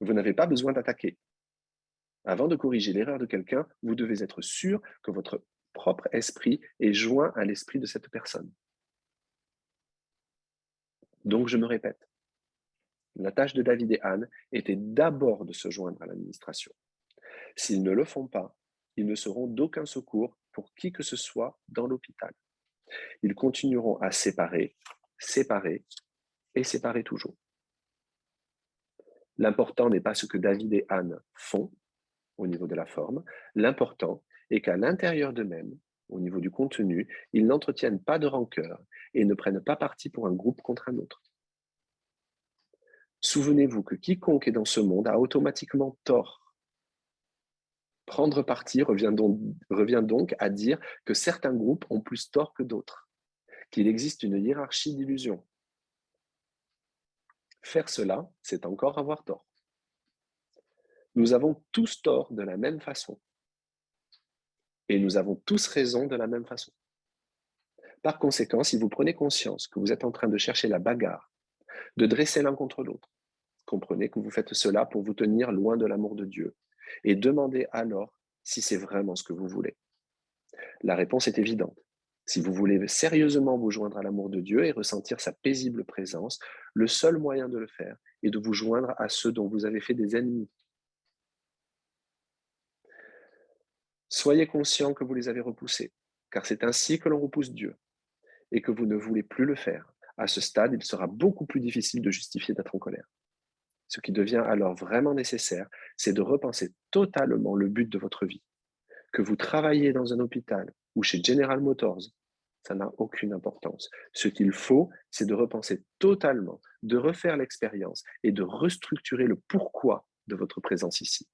Vous n'avez pas besoin d'attaquer. Avant de corriger l'erreur de quelqu'un, vous devez être sûr que votre propre esprit est joint à l'esprit de cette personne. Donc, je me répète, la tâche de David et Anne était d'abord de se joindre à l'administration. S'ils ne le font pas, ils ne seront d'aucun secours pour qui que ce soit dans l'hôpital. Ils continueront à séparer, séparer et séparer toujours. L'important n'est pas ce que David et Anne font au niveau de la forme, l'important est qu'à l'intérieur d'eux-mêmes, au niveau du contenu, ils n'entretiennent pas de rancœur et ne prennent pas parti pour un groupe contre un autre. Souvenez-vous que quiconque est dans ce monde a automatiquement tort. Prendre parti revient donc à dire que certains groupes ont plus tort que d'autres, qu'il existe une hiérarchie d'illusions. Faire cela, c'est encore avoir tort. Nous avons tous tort de la même façon. Et nous avons tous raison de la même façon. Par conséquent, si vous prenez conscience que vous êtes en train de chercher la bagarre, de dresser l'un contre l'autre, comprenez que vous faites cela pour vous tenir loin de l'amour de Dieu et demandez alors si c'est vraiment ce que vous voulez. La réponse est évidente. Si vous voulez sérieusement vous joindre à l'amour de Dieu et ressentir sa paisible présence, le seul moyen de le faire est de vous joindre à ceux dont vous avez fait des ennemis. Soyez conscient que vous les avez repoussés, car c'est ainsi que l'on repousse Dieu, et que vous ne voulez plus le faire. À ce stade, il sera beaucoup plus difficile de justifier d'être en colère. Ce qui devient alors vraiment nécessaire, c'est de repenser totalement le but de votre vie. Que vous travaillez dans un hôpital ou chez General Motors, ça n'a aucune importance. Ce qu'il faut, c'est de repenser totalement, de refaire l'expérience et de restructurer le pourquoi de votre présence ici.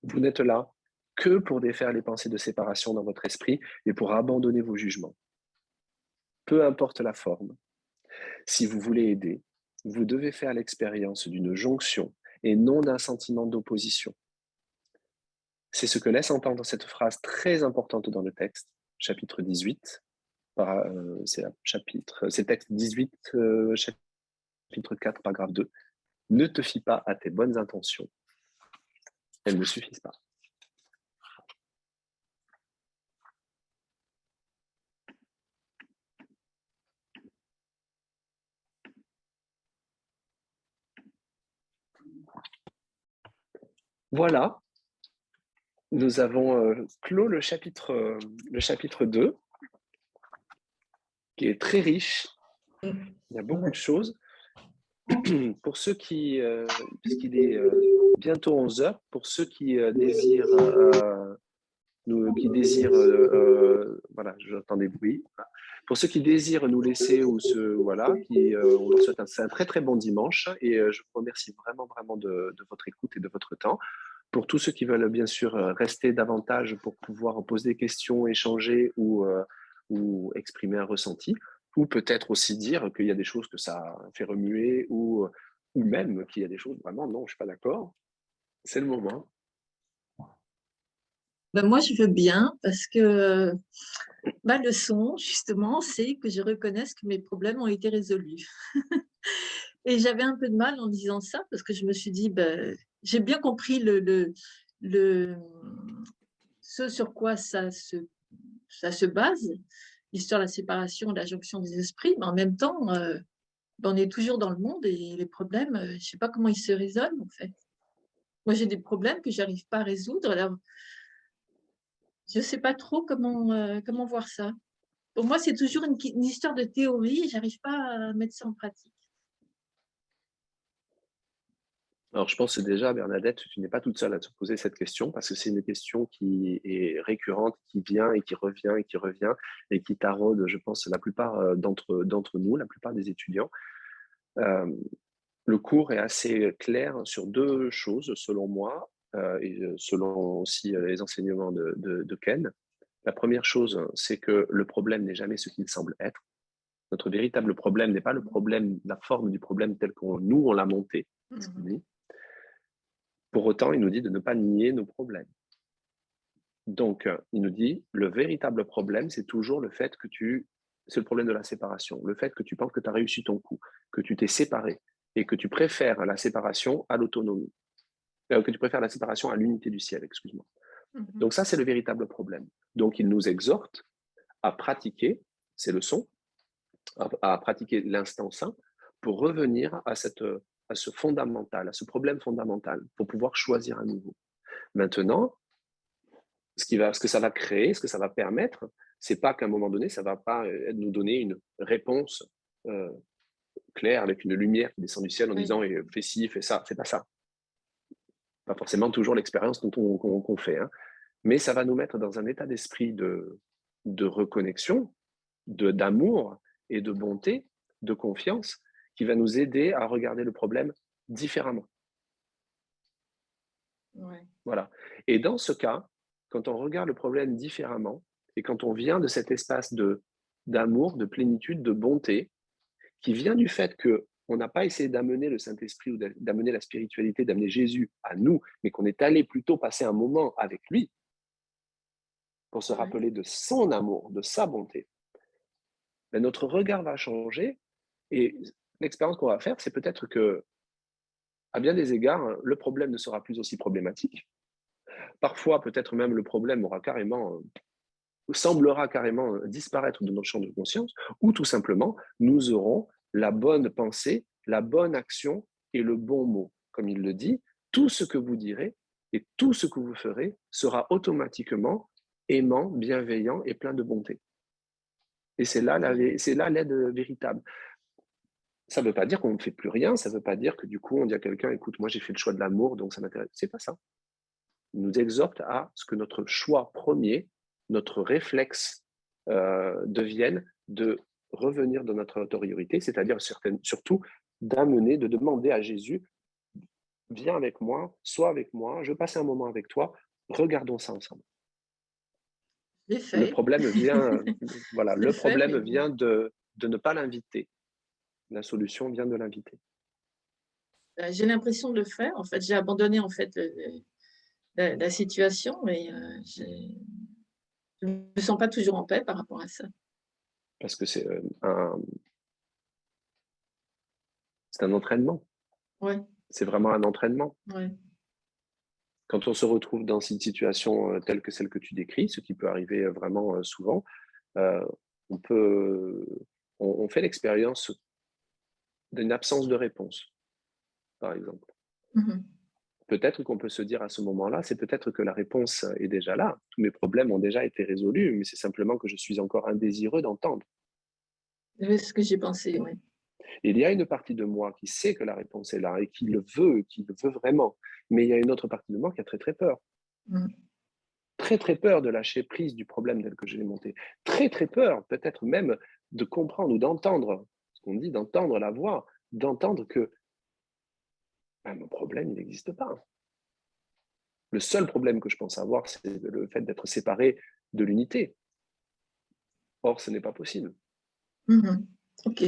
Vous n'êtes là que pour défaire les pensées de séparation dans votre esprit et pour abandonner vos jugements. Peu importe la forme, si vous voulez aider, vous devez faire l'expérience d'une jonction et non d'un sentiment d'opposition. C'est ce que laisse entendre cette phrase très importante dans le texte, chapitre 18, c'est texte 18, chapitre 4, paragraphe 2. Ne te fie pas à tes bonnes intentions, elles ne suffisent pas. Voilà, nous avons clos le chapitre 2, qui est très riche. Il y a beaucoup de choses. Pour ceux qui, puisqu'il est bientôt 11 heures, pour ceux qui désirent qui désirent, voilà, j'entends des bruits. Voilà. Pour ceux qui désirent nous laisser ou voilà, on leur souhaite un très très bon dimanche et je vous remercie vraiment vraiment de votre écoute et de votre temps. Pour tous ceux qui veulent bien sûr rester davantage pour pouvoir poser des questions, échanger ou exprimer un ressenti, ou peut-être aussi dire qu'il y a des choses que ça fait remuer ou même qu'il y a des choses vraiment non, je suis pas d'accord. C'est le moment. Ben moi, je veux bien parce que ma leçon, justement, c'est que je reconnaisse que mes problèmes ont été résolus. Et j'avais un peu de mal en disant ça parce que je me suis dit, ben, j'ai bien compris le, ce sur quoi ça se base, l'histoire de la séparation, de la jonction des esprits, mais en même temps, ben, on est toujours dans le monde et les problèmes, je ne sais pas comment ils se résolvent en fait. Moi, j'ai des problèmes que je n'arrive pas à résoudre. Alors, je ne sais pas trop comment voir ça. Pour moi, c'est toujours une histoire de théorie et je n'arrive pas à mettre ça en pratique. Alors, je pense que déjà, Bernadette, tu n'es pas toute seule à te poser cette question parce que c'est une question qui est récurrente, qui vient et qui revient et qui revient et qui taraude, je pense, la plupart d'entre nous, la plupart des étudiants. Le cours est assez clair sur deux choses, selon moi, et selon aussi les enseignements de Ken. La première chose, c'est que le problème n'est jamais ce qu'il semble être. Notre véritable problème n'est pas le problème, la forme du problème tel qu'on nous on l'a monté. Pour autant, il nous dit de ne pas nier nos problèmes. Donc, il nous dit, le véritable problème, c'est toujours le fait que c'est le problème de la séparation, le fait que tu penses que tu as réussi ton coup, que tu t'es séparé et que tu préfères la séparation à l'autonomie, que tu préfères la séparation à l'unité du ciel, excuse-moi. Donc ça, c'est le véritable problème. Donc, il nous exhorte à pratiquer ces leçons, à pratiquer l'instant saint pour revenir à ce fondamental, à ce problème fondamental, pour pouvoir choisir à nouveau. Maintenant, ce que ça va créer, ce que ça va permettre, c'est pas qu'à un moment donné, ça va pas nous donner une réponse claire avec une lumière qui descend du ciel en disant fais ci, fais ça. C'est pas ça. Pas forcément toujours l'expérience qu'on fait, hein. Mais ça va nous mettre dans un état d'esprit de reconnexion, d'amour et de bonté, de confiance, qui va nous aider à regarder le problème différemment. Ouais. Voilà. Et dans ce cas, quand on regarde le problème différemment et quand on vient de cet espace d'amour, de plénitude, de bonté, qui vient du fait qu'on n'a pas essayé d'amener le Saint-Esprit ou d'amener la spiritualité, d'amener Jésus à nous, mais qu'on est allé plutôt passer un moment avec lui pour se rappeler de son amour, de sa bonté, mais notre regard va changer et l'expérience qu'on va faire, c'est peut-être que, à bien des égards, le problème ne sera plus aussi problématique. Parfois, peut-être même le problème semblera carrément disparaître de notre champ de conscience, ou tout simplement, nous aurons la bonne pensée, la bonne action et le bon mot. Comme il le dit, tout ce que vous direz et tout ce que vous ferez sera automatiquement aimant, bienveillant et plein de bonté. Et c'est là l'aide véritable. Ça ne veut pas dire qu'on ne fait plus rien, ça ne veut pas dire que du coup on dit à quelqu'un, écoute, moi j'ai fait le choix de l'amour, donc ça m'intéresse. C'est pas ça. Il nous exhorte à ce que notre choix premier, notre réflexe devienne de revenir dans notre intériorité, c'est-à-dire surtout de demander à Jésus, viens avec moi, sois avec moi, je passe un moment avec toi, regardons ça ensemble. Le problème vient, voilà, le problème vient de ne pas l'inviter. La solution vient de l'inviter. J'ai l'impression de le faire. En fait, j'ai abandonné en fait la situation, mais je ne me sens pas toujours en paix par rapport à ça. Parce que c'est un entraînement. Ouais. C'est vraiment un entraînement. Ouais. Quand on se retrouve dans une situation telle que celle que tu décris, ce qui peut arriver vraiment souvent, on fait l'expérience d'une absence de réponse, par exemple. Peut-être qu'on peut se dire à ce moment-là, c'est peut-être que la réponse est déjà là. Tous mes problèmes ont déjà été résolus, mais c'est simplement que je suis encore indésireux d'entendre. C'est ce que j'ai pensé, oui. Il y a une partie de moi qui sait que la réponse est là et qui le veut vraiment. Mais il y a une autre partie de moi qui a très, très peur. très très peur de lâcher prise du problème tel que je l'ai monté, très très peur peut-être même de comprendre ou d'entendre ce qu'on dit, d'entendre la voix, d'entendre que mon problème, il n'existe pas. Le seul problème que je pense avoir, c'est le fait d'être séparé de l'unité. Or, ce n'est pas possible. Ok.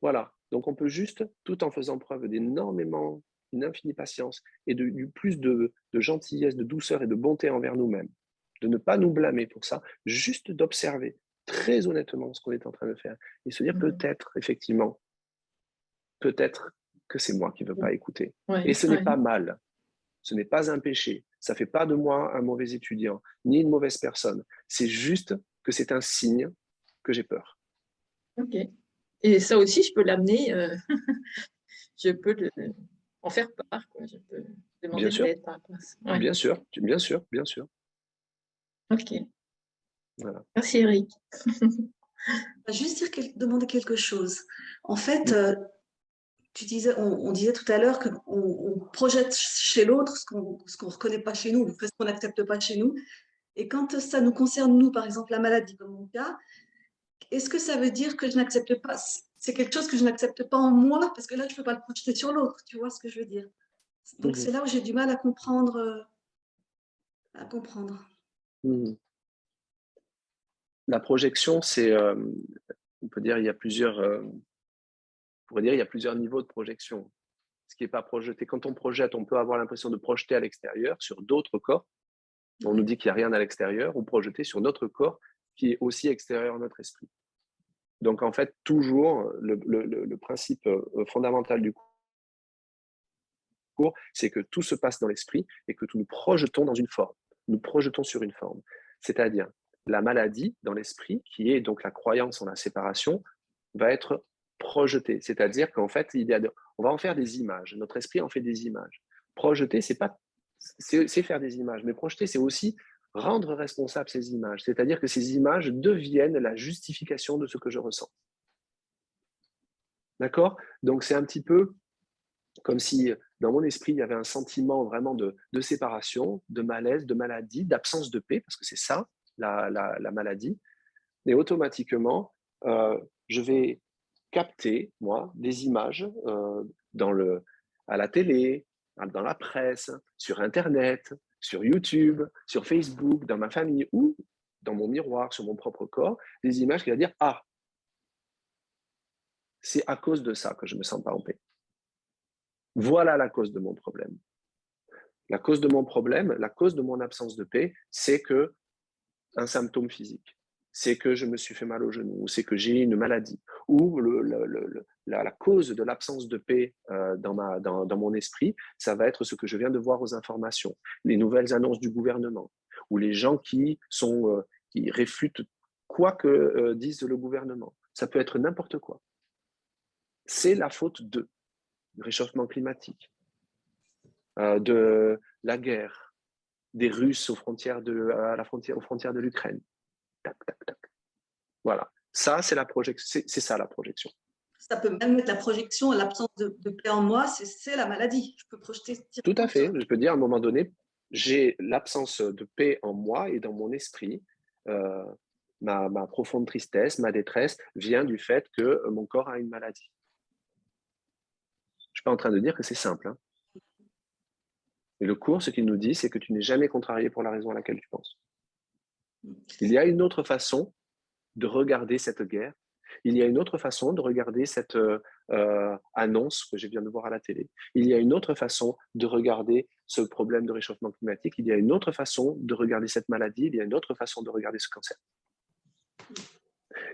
Voilà. Donc, on peut juste, tout en faisant preuve d'énormément, une infinie patience et du plus de gentillesse, de douceur et de bonté envers nous-mêmes, de ne pas nous blâmer pour ça, juste d'observer très honnêtement ce qu'on est en train de faire et se dire peut-être, effectivement, peut-être que c'est moi qui ne veux pas écouter. Ouais, Et ce n'est ouais. pas mal. Ce n'est pas un péché. Ça ne fait pas de moi un mauvais étudiant, ni une mauvaise personne. C'est juste que c'est un signe que j'ai peur. Ok. Et ça aussi, je peux l'amener, je peux en faire part, quoi. Je peux Bien demander de sûr, l'aide par rapport à ça. Ouais. bien sûr, bien sûr, bien sûr. Ok. Voilà. Merci Eric. Juste demander quelque chose. En fait, Mm. tu disais, on disait tout à l'heure qu'on projette chez l'autre ce qu'on ne reconnaît pas chez nous, ce qu'on n'accepte pas chez nous. Et quand ça nous concerne, nous, par exemple, la maladie, comme mon cas, est-ce que ça veut dire que je n'accepte pas, c'est quelque chose que je n'accepte pas en moi, parce que là, je ne peux pas le projeter sur l'autre, tu vois ce que je veux dire? Donc, c'est là où j'ai du mal à comprendre. Mm. La projection, c'est, on peut dire, il y a plusieurs, on pourrait dire, il y a plusieurs niveaux de projection. Ce qui n'est pas projeté. Quand on projette, on peut avoir l'impression de projeter à l'extérieur sur d'autres corps. On nous dit qu'il n'y a rien à l'extérieur, ou projeter sur notre corps qui est aussi extérieur à notre esprit. Donc, en fait, toujours, le principe fondamental du cours, c'est que tout se passe dans l'esprit et que nous projetons dans une forme. Nous projetons sur une forme. C'est-à-dire, la maladie dans l'esprit, qui est donc la croyance en la séparation, va être projetée. C'est-à-dire qu'en fait, on va en faire des images. Notre esprit en fait des images. Projeter, c'est faire des images, mais projeter, c'est aussi rendre responsable ces images. C'est-à-dire que ces images deviennent la justification de ce que je ressens. D'accord? Donc, c'est un petit peu comme si dans mon esprit, il y avait un sentiment vraiment de séparation, de malaise, de maladie, d'absence de paix, parce que c'est ça, la maladie. Et automatiquement, je vais capter, moi, des images à la télé, dans la presse, sur Internet, sur YouTube, sur Facebook, dans ma famille ou dans mon miroir, sur mon propre corps, des images qui vont dire « Ah, c'est à cause de ça que je ne me sens pas en paix. Voilà la cause de mon problème. La cause de mon problème, la cause de mon absence de paix, c'est que un symptôme physique. C'est que je me suis fait mal au genou, ou c'est que j'ai une maladie, ou la cause de l'absence de paix dans mon esprit, ça va être ce que je viens de voir aux informations, les nouvelles annonces du gouvernement, ou les gens qui réfutent quoi que dise le gouvernement. Ça peut être n'importe quoi. C'est la faute du réchauffement climatique, de la guerre, des Russes aux frontières de l'Ukraine. Tac, tac, tac. Voilà. Ça, c'est la projection. C'est ça la projection. Ça peut même être la projection, l'absence de paix en moi, c'est la maladie. Je peux projeter. Tout à fait. Je peux dire à un moment donné, j'ai l'absence de paix en moi et dans mon esprit. Ma profonde tristesse, ma détresse vient du fait que mon corps a une maladie. Je ne suis pas en train de dire que c'est simple. Hein. Et le cours, ce qu'il nous dit, c'est que tu n'es jamais contrarié pour la raison à laquelle tu penses. Il y a une autre façon de regarder cette guerre. Il y a une autre façon de regarder cette annonce que je viens de voir à la télé. Il y a une autre façon de regarder ce problème de réchauffement climatique. Il y a une autre façon de regarder cette maladie. Il y a une autre façon de regarder ce cancer.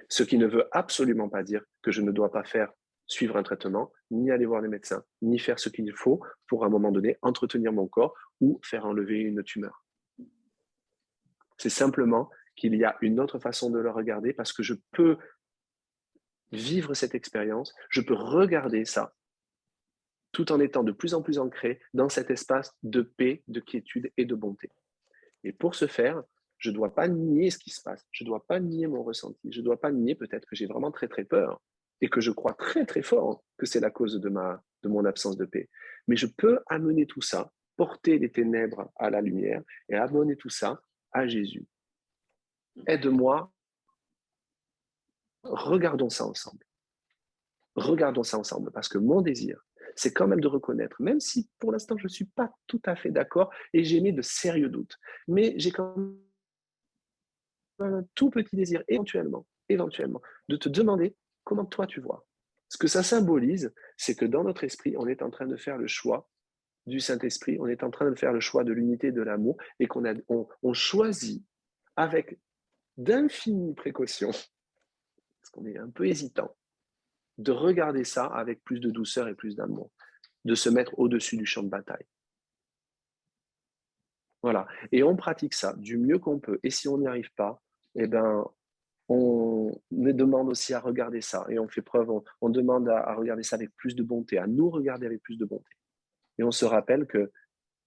Ce qui ne veut absolument pas dire que je ne dois pas suivre un traitement, ni aller voir les médecins, ni faire ce qu'il faut pour, à un moment donné, entretenir mon corps ou faire enlever une tumeur. C'est simplement qu'il y a une autre façon de le regarder parce que je peux vivre cette expérience, je peux regarder ça tout en étant de plus en plus ancré dans cet espace de paix, de quiétude et de bonté. Et pour ce faire, je ne dois pas nier ce qui se passe, je ne dois pas nier mon ressenti, je ne dois pas nier peut-être que j'ai vraiment très très peur et que je crois très très fort que c'est la cause de mon absence de paix. Mais je peux amener tout ça, porter les ténèbres à la lumière et amener tout ça à Jésus. Aide-moi, regardons ça ensemble. Regardons ça ensemble, parce que mon désir, c'est quand même de reconnaître, même si pour l'instant je ne suis pas tout à fait d'accord et j'ai mis de sérieux doutes, mais j'ai quand même un tout petit désir, éventuellement, de te demander comment toi tu vois. Ce que ça symbolise, c'est que dans notre esprit, on est en train de faire le choix du Saint-Esprit, on est en train de faire le choix de l'unité et de l'amour, et on choisit avec d'infinies précautions, parce qu'on est un peu hésitant, de regarder ça avec plus de douceur et plus d'amour, de se mettre au-dessus du champ de bataille. Voilà. Et on pratique ça du mieux qu'on peut. Et si on n'y arrive pas, eh ben, on demande aussi à regarder ça. Et on fait preuve, on demande à regarder ça avec plus de bonté, à nous regarder avec plus de bonté. Et on se rappelle que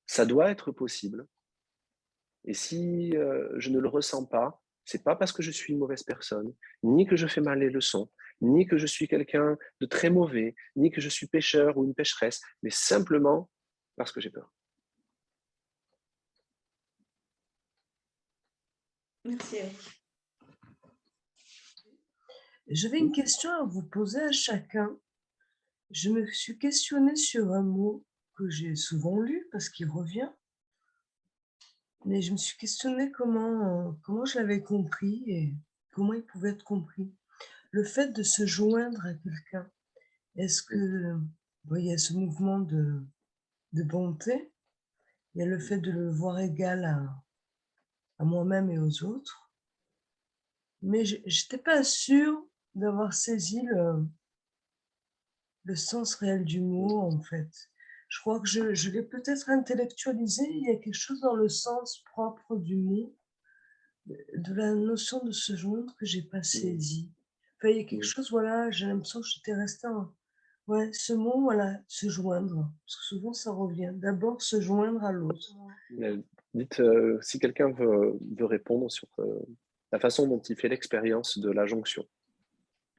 ça doit être possible. Et si je ne le ressens pas, c'est pas parce que je suis une mauvaise personne, ni que je fais mal les leçons, ni que je suis quelqu'un de très mauvais, ni que je suis pécheur ou une pécheresse, mais simplement parce que j'ai peur. Merci, Eric. J'avais une question à vous poser à chacun. Je me suis questionnée sur un mot que j'ai souvent lu parce qu'il revient. Mais je me suis questionnée comment je l'avais compris et comment il pouvait être compris. Le fait de se joindre à quelqu'un, est-ce que, il y a ce mouvement de bonté, il y a le fait de le voir égal à moi-même et aux autres, mais je n'étais pas sûre d'avoir saisi le sens réel du mot, en fait. Je crois que je l'ai peut-être intellectualisé, il y a quelque chose dans le sens propre du mot, de la notion de se joindre que j'ai pas saisi. Enfin, il y a quelque chose, voilà, j'ai l'impression que j'étais restée ouais, ce mot, voilà, se joindre, parce que souvent ça revient. D'abord, se joindre à l'autre. Dites si quelqu'un veut répondre sur la façon dont il fait l'expérience de la jonction.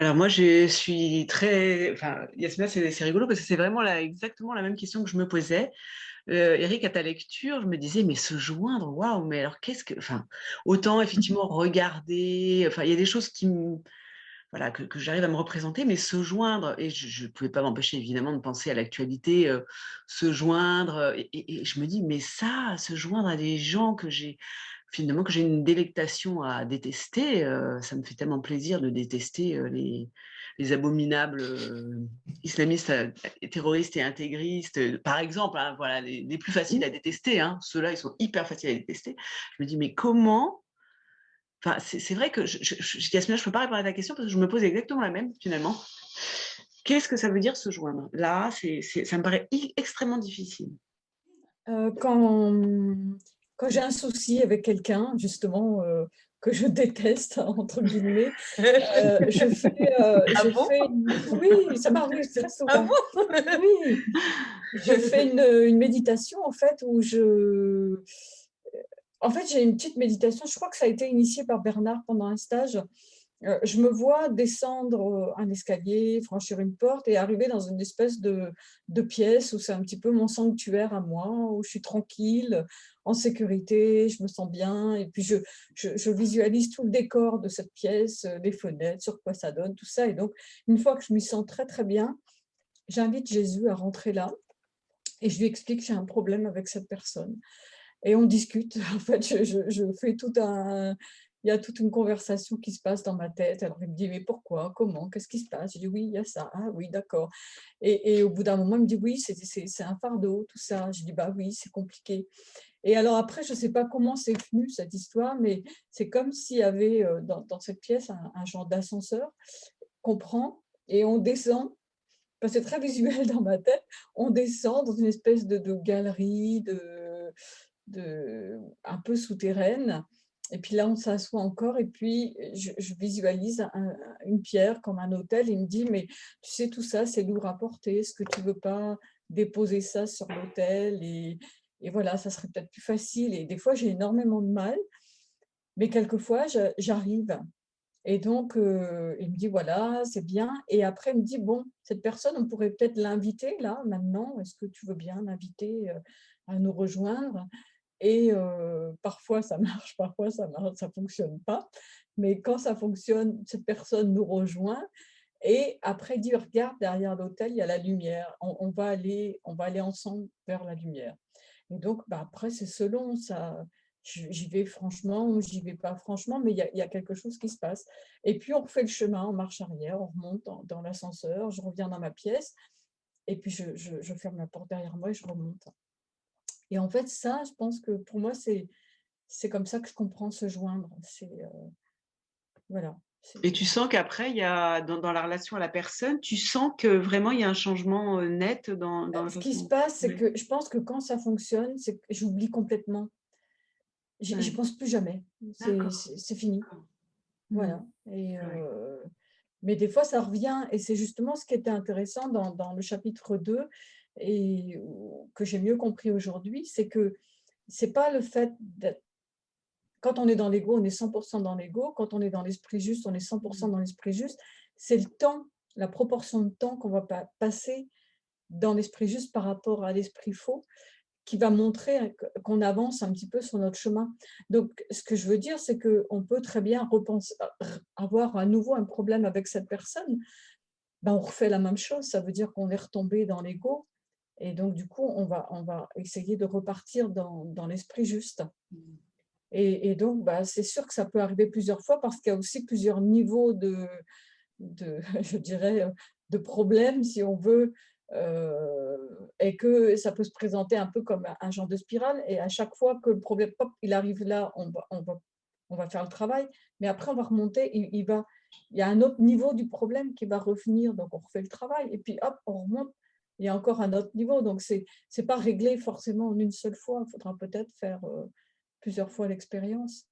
Alors moi, je suis très... Enfin, Yasmina, c'est rigolo parce que c'est vraiment exactement la même question que je me posais. Eric, à ta lecture, je me disais, mais se joindre, waouh, mais alors qu'est-ce que... Enfin, autant effectivement regarder, enfin, il y a des choses qui me... Voilà, que j'arrive à me représenter, mais se joindre, et je ne pouvais pas m'empêcher évidemment de penser à l'actualité, se joindre, et je me dis, mais ça, se joindre à des gens que j'ai finalement que j'ai une délectation à détester, ça me fait tellement plaisir de détester les abominables islamistes, terroristes et intégristes, par exemple, hein, voilà, les plus faciles à détester, hein, ceux-là, ils sont hyper faciles à détester. Je me dis, mais comment... Enfin, c'est vrai que, Yasmina, je ne peux pas répondre à ta question parce que je me pose exactement la même, finalement. Qu'est-ce que ça veut dire se joindre? Là, ça me paraît extrêmement difficile. Quand j'ai un souci avec quelqu'un, justement, que je déteste, entre guillemets, je fais oui, ça m'arrive très souvent. Ah bon? Oui, je fais une méditation, en fait, où en fait, j'ai une petite méditation, je crois que ça a été initié par Bernard pendant un stage. Je me vois descendre un escalier, franchir une porte et arriver dans une espèce de pièce où c'est un petit peu mon sanctuaire à moi, où je suis tranquille, en sécurité, je me sens bien. Et puis, je visualise tout le décor de cette pièce, les fenêtres, sur quoi ça donne, tout ça. Et donc, une fois que je m'y sens très, très bien, j'invite Jésus à rentrer là et je lui explique que j'ai un problème avec cette personne. Et on discute. En fait, je fais il y a toute une conversation qui se passe dans ma tête. Alors, il me dit, mais pourquoi? Comment? Qu'est-ce qui se passe? Je dis, oui, il y a ça. Ah oui, d'accord. Et au bout d'un moment, il me dit, oui, c'est un fardeau, tout ça. Je dis, bah oui, c'est compliqué. Et alors après, je ne sais pas comment c'est venu, cette histoire, mais c'est comme s'il y avait dans cette pièce un genre d'ascenseur qu'on prend et on descend. Enfin, c'est très visuel dans ma tête. On descend dans une espèce de galerie, un peu souterraine. Et puis là, on s'assoit encore et puis je visualise une pierre comme un autel. Il me dit, mais tu sais, tout ça, c'est lourd à porter. Est-ce que tu ne veux pas déposer ça sur l'autel et voilà, ça serait peut-être plus facile. Et des fois, j'ai énormément de mal, mais quelquefois, j'arrive. Et donc, il me dit, voilà, c'est bien. Et après, il me dit, bon, cette personne, on pourrait peut-être l'inviter là, maintenant. Est-ce que tu veux bien l'inviter à nous rejoindre? Et parfois, ça marche, parfois, ça ne fonctionne pas. Mais quand ça fonctionne, cette personne nous rejoint. Et après, il dit, regarde, derrière l'autel, il y a la lumière. On va aller ensemble vers la lumière. Et donc, après, c'est selon ça. J'y vais franchement ou j'y vais pas franchement, mais il y a quelque chose qui se passe. Et puis, on refait le chemin en marche arrière, on remonte dans l'ascenseur, je reviens dans ma pièce, et puis je ferme la porte derrière moi et je remonte. Et en fait, ça, je pense que pour moi, c'est comme ça que je comprends se joindre. Voilà. Et tu sens qu'après, il y a, dans la relation à la personne, tu sens que vraiment il y a un changement net dans la Ce qui se façon. passe, c'est Ouais. que je pense que quand ça fonctionne, c'est que j'oublie complètement. J'y Ouais. pense plus jamais. D'accord. C'est fini. D'accord. Voilà. Et, Ouais. mais des fois, ça revient. Et c'est justement ce qui était intéressant dans le chapitre 2 et que j'ai mieux compris aujourd'hui, c'est que c'est pas le fait d'être. Quand on est dans l'ego, on est 100% dans l'ego. Quand on est dans l'esprit juste, on est 100% dans l'esprit juste. C'est le temps, la proportion de temps qu'on va passer dans l'esprit juste par rapport à l'esprit faux qui va montrer qu'on avance un petit peu sur notre chemin. Donc, ce que je veux dire, c'est qu'on peut très bien avoir à nouveau un problème avec cette personne. On refait la même chose. Ça veut dire qu'on est retombé dans l'ego. Et donc, du coup, on va essayer de repartir dans l'esprit juste. Et donc, c'est sûr que ça peut arriver plusieurs fois parce qu'il y a aussi plusieurs niveaux je dirais, de problèmes, si on veut, et que ça peut se présenter un peu comme un genre de spirale. Et à chaque fois que le problème, pop, il arrive là, on va faire le travail, mais après, on va remonter. Il y a un autre niveau du problème qui va revenir, donc on refait le travail, et puis hop, on remonte. Il y a encore un autre niveau, donc c'est pas réglé forcément en une seule fois. Il faudra peut-être faire plusieurs fois l'expérience.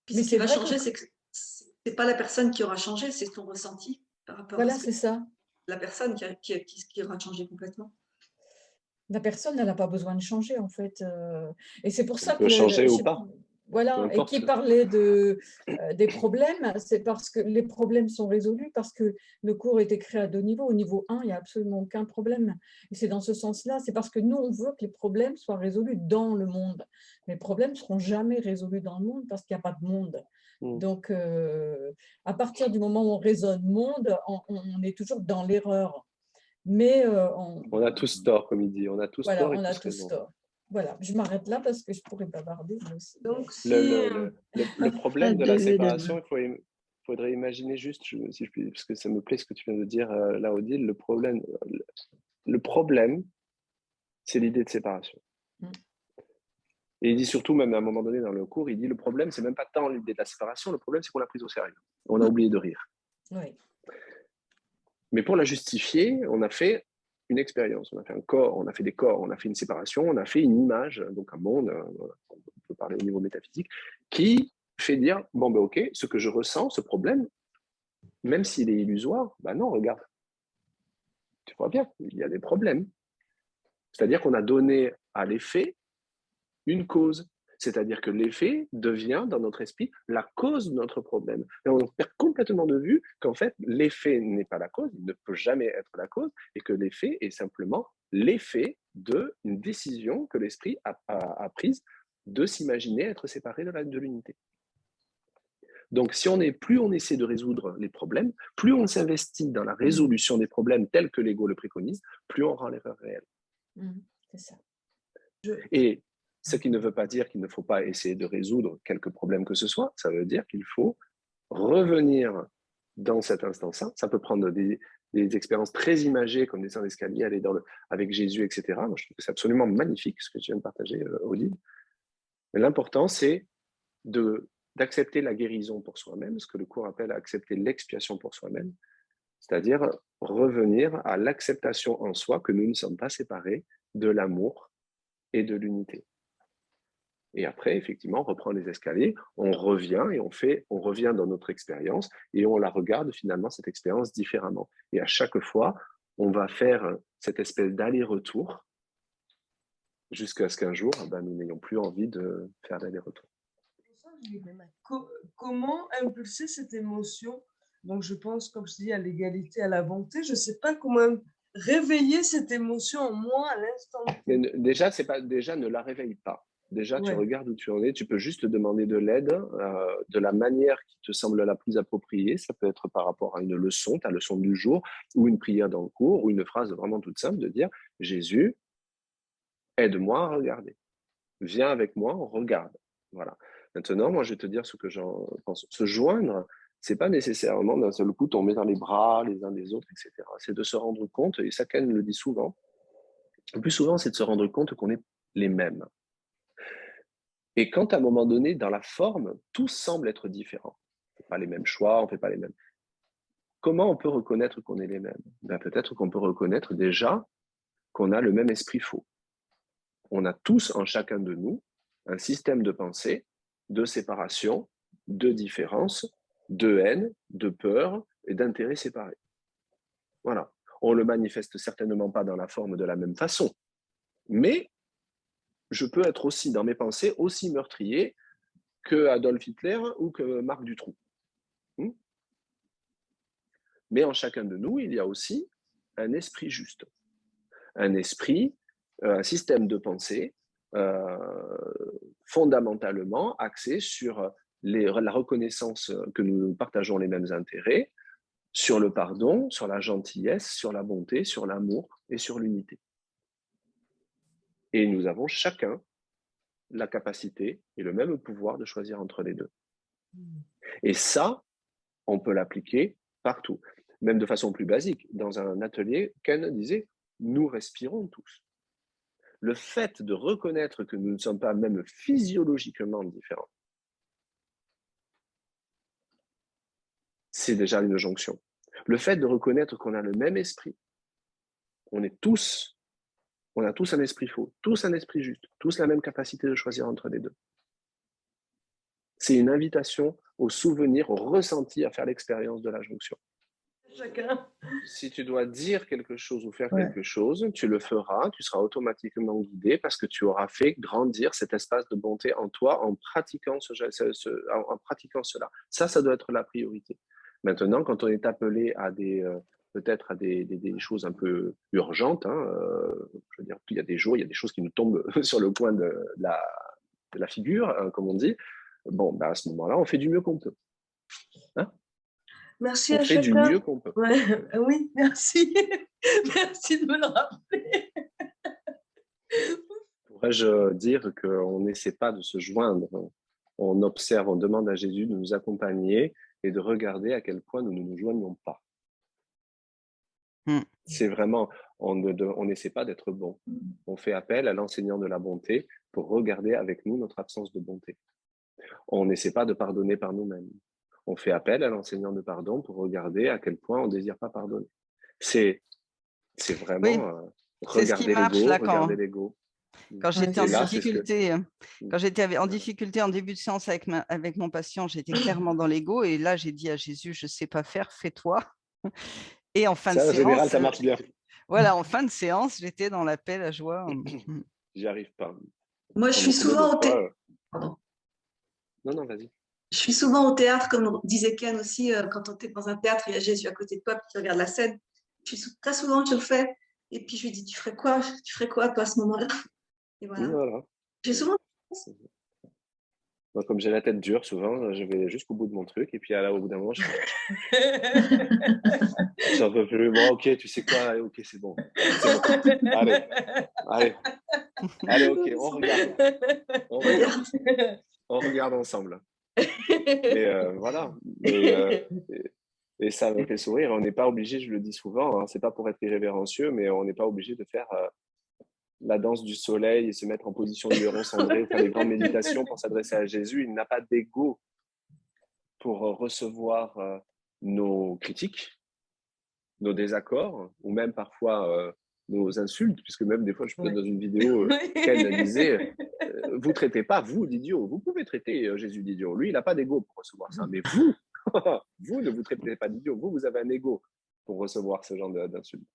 Puis Mais ce qui c'est va vrai changer, c'est que c'est pas la personne qui aura changé, c'est son ressenti par rapport à voilà, ce que c'est ça. la personne qui aura changé complètement. La personne, elle n'a pas besoin de changer, en fait. Et c'est pour On ça que, peut changer ou pas, peu voilà, et qui importe. parlait des problèmes, c'est parce que les problèmes sont résolus, parce que le cours est écrit à 2 niveaux. Au niveau 1, il n'y a absolument aucun problème. Et c'est dans ce sens-là, c'est parce que nous, on veut que les problèmes soient résolus dans le monde. Mais les problèmes ne seront jamais résolus dans le monde parce qu'il n'y a pas de monde. Donc, à partir du moment où on raisonne monde, on est toujours dans l'erreur. Mais On a tous tort, comme il dit. On a tous voilà, tort et on a tous tous raison. tort. Voilà, je m'arrête là parce que je pourrais bavarder moi aussi. Donc, Le problème de la séparation, faudrait imaginer juste, si je puis, parce que ça me plaît ce que tu viens de dire là, Odile, le problème, c'est l'idée de séparation. Et il dit surtout, même à un moment donné dans le cours, il dit le problème, c'est même pas tant l'idée de la séparation, le problème, c'est qu'on l'a prise au sérieux. On a oublié de rire. Oui. Mais pour la justifier, on a fait une expérience, on a fait un corps, on a fait des corps, on a fait une séparation, on a fait une image, donc un monde, on peut parler au niveau métaphysique, qui fait dire, bon ben ok, ce que je ressens, ce problème, même s'il est illusoire, ben non, regarde, tu vois bien, il y a des problèmes. C'est-à-dire qu'on a donné à l'effet une cause. C'est-à-dire que l'effet devient, dans notre esprit, la cause de notre problème. Et on perd complètement de vue qu'en fait, l'effet n'est pas la cause, il ne peut jamais être la cause, et que l'effet est simplement l'effet d'une décision que l'esprit a prise de s'imaginer être séparé de l'unité. Donc, plus on essaie de résoudre les problèmes, plus on s'investit dans la résolution des problèmes tels que l'ego le préconise, plus on rend l'erreur réelle. C'est ça. Et ce qui ne veut pas dire qu'il ne faut pas essayer de résoudre quelque problème que ce soit, ça veut dire qu'il faut revenir dans cet instant-là. Ça peut prendre des expériences très imagées, comme descendre l'escalier, aller avec Jésus, etc. Moi, je trouve que c'est absolument magnifique ce que tu viens de partager, Odile. Mais l'important, c'est d'accepter la guérison pour soi-même, ce que le cours appelle accepter l'expiation pour soi-même, c'est-à-dire revenir à l'acceptation en soi que nous ne sommes pas séparés de l'amour et de l'unité. Et après, effectivement, on reprend les escaliers, on revient et on revient dans notre expérience et on la regarde finalement, cette expérience, différemment. Et à chaque fois, on va faire cette espèce d'aller-retour jusqu'à ce qu'un jour, nous n'ayons plus envie de faire l'aller-retour. Comment impulser cette émotion? Donc, je pense, comme je dis, à l'égalité, à la bonté. Je ne sais pas comment réveiller cette émotion en moi à l'instant. Mais déjà, ne la réveille pas. Déjà, tu Ouais. regardes où tu en es. Tu peux juste demander de l'aide de la manière qui te semble la plus appropriée. Ça peut être par rapport à une leçon, ta leçon du jour, ou une prière dans le cours, ou une phrase vraiment toute simple de dire « Jésus, aide-moi à regarder. Viens avec moi, on regarde. » Voilà. Maintenant, moi, je vais te dire ce que j'en pense. Se joindre, c'est pas nécessairement d'un seul coup tomber dans les bras les uns des autres, etc. C'est de se rendre compte, et Saken le dit souvent, le plus souvent, c'est de se rendre compte qu'on est les mêmes. Et quand à un moment donné, dans la forme, tout semble être différent, on ne fait pas les mêmes choix, on ne fait pas les mêmes. Comment on peut reconnaître qu'on est les mêmes? Peut-être qu'on peut reconnaître déjà qu'on a le même esprit faux. On a tous en chacun de nous un système de pensée, de séparation, de différence, de haine, de peur et d'intérêts séparés. Voilà. On ne le manifeste certainement pas dans la forme de la même façon, mais je peux être aussi dans mes pensées aussi meurtrier que Adolf Hitler ou que Marc Dutroux. Mais en chacun de nous, il y a aussi un esprit juste, un esprit, un système de pensée fondamentalement axé sur la reconnaissance que nous partageons les mêmes intérêts, sur le pardon, sur la gentillesse, sur la bonté, sur l'amour et sur l'unité. Et nous avons chacun la capacité et le même pouvoir de choisir entre les deux. Et ça, on peut l'appliquer partout, même de façon plus basique. Dans un atelier, Ken disait « nous respirons tous ». Le fait de reconnaître que nous ne sommes pas même physiologiquement différents, c'est déjà une jonction. Le fait de reconnaître qu'on a le même esprit, on a tous un esprit faux, tous un esprit juste, tous la même capacité de choisir entre les deux. C'est une invitation au souvenir, au ressenti, à faire l'expérience de la jonction. Chacun. Si tu dois dire quelque chose ou faire quelque chose, tu le feras, tu seras automatiquement guidé parce que tu auras fait grandir cet espace de bonté en toi en pratiquant, en pratiquant cela. Ça doit être la priorité. Maintenant, quand on est appelé à peut-être à des choses un peu urgentes, je veux dire, il y a des jours, il y a des choses qui nous tombent sur le coin de la figure, comme on dit. Bon, à ce moment-là, on fait du mieux qu'on peut. Merci on à fait chacun. du mieux qu'on peut. Ouais. Oui, merci. Merci de me le rappeler. Pourrais-je dire qu'on n'essaie pas de se joindre, on observe, on demande à Jésus de nous accompagner et de regarder à quel point nous ne nous joignons pas. C'est vraiment, on n'essaie pas d'être bon. On fait appel à l'enseignant de la bonté pour regarder avec nous notre absence de bonté. On n'essaie pas de pardonner par nous-mêmes. On fait appel à l'enseignant de pardon pour regarder à quel point on ne désire pas pardonner. C'est vraiment regarder l'ego, Quand j'étais en difficulté, en difficulté en début de séance avec mon patient, j'étais clairement dans l'ego et là j'ai dit à Jésus, je ne sais pas faire, fais-toi. Et en fin de séance, général, ça marche bien. Voilà, en fin de séance, j'étais dans la paix, la joie. J'y arrive pas. Moi, je suis souvent au théâtre. Non, vas-y. Je suis souvent au théâtre, comme disait Ken aussi, quand on est dans un théâtre, il y a Jésus à côté de toi, puis tu regardes la scène. Très souvent, je le fais. Et puis, je lui dis, tu ferais quoi toi, à ce moment-là? Et voilà. J'ai souvent... Moi, comme j'ai la tête dure, souvent, je vais jusqu'au bout de mon truc. Et puis, là, au bout d'un moment, j'en peux plus. Bon, ok, tu sais quoi? Allez, ok, c'est bon. Allez, ok, on regarde ensemble. Et voilà. Et ça me fait sourire. On n'est pas obligé, je le dis souvent, c'est pas pour être irrévérencieux, mais on n'est pas obligé de faire la danse du soleil et se mettre en position du héron cendré, faire des grandes méditations pour s'adresser à Jésus. Il n'a pas d'ego pour recevoir nos critiques, nos désaccords, ou même parfois nos insultes, puisque même des fois, je peux être dans une vidéo, Ken disait, vous ne traitez pas, vous, d'idiot. Vous pouvez traiter Jésus d'idiot. Lui, il n'a pas d'ego pour recevoir ça. Mais vous, vous ne vous traitez pas d'idiot. Vous avez un ego pour recevoir ce genre d'insultes.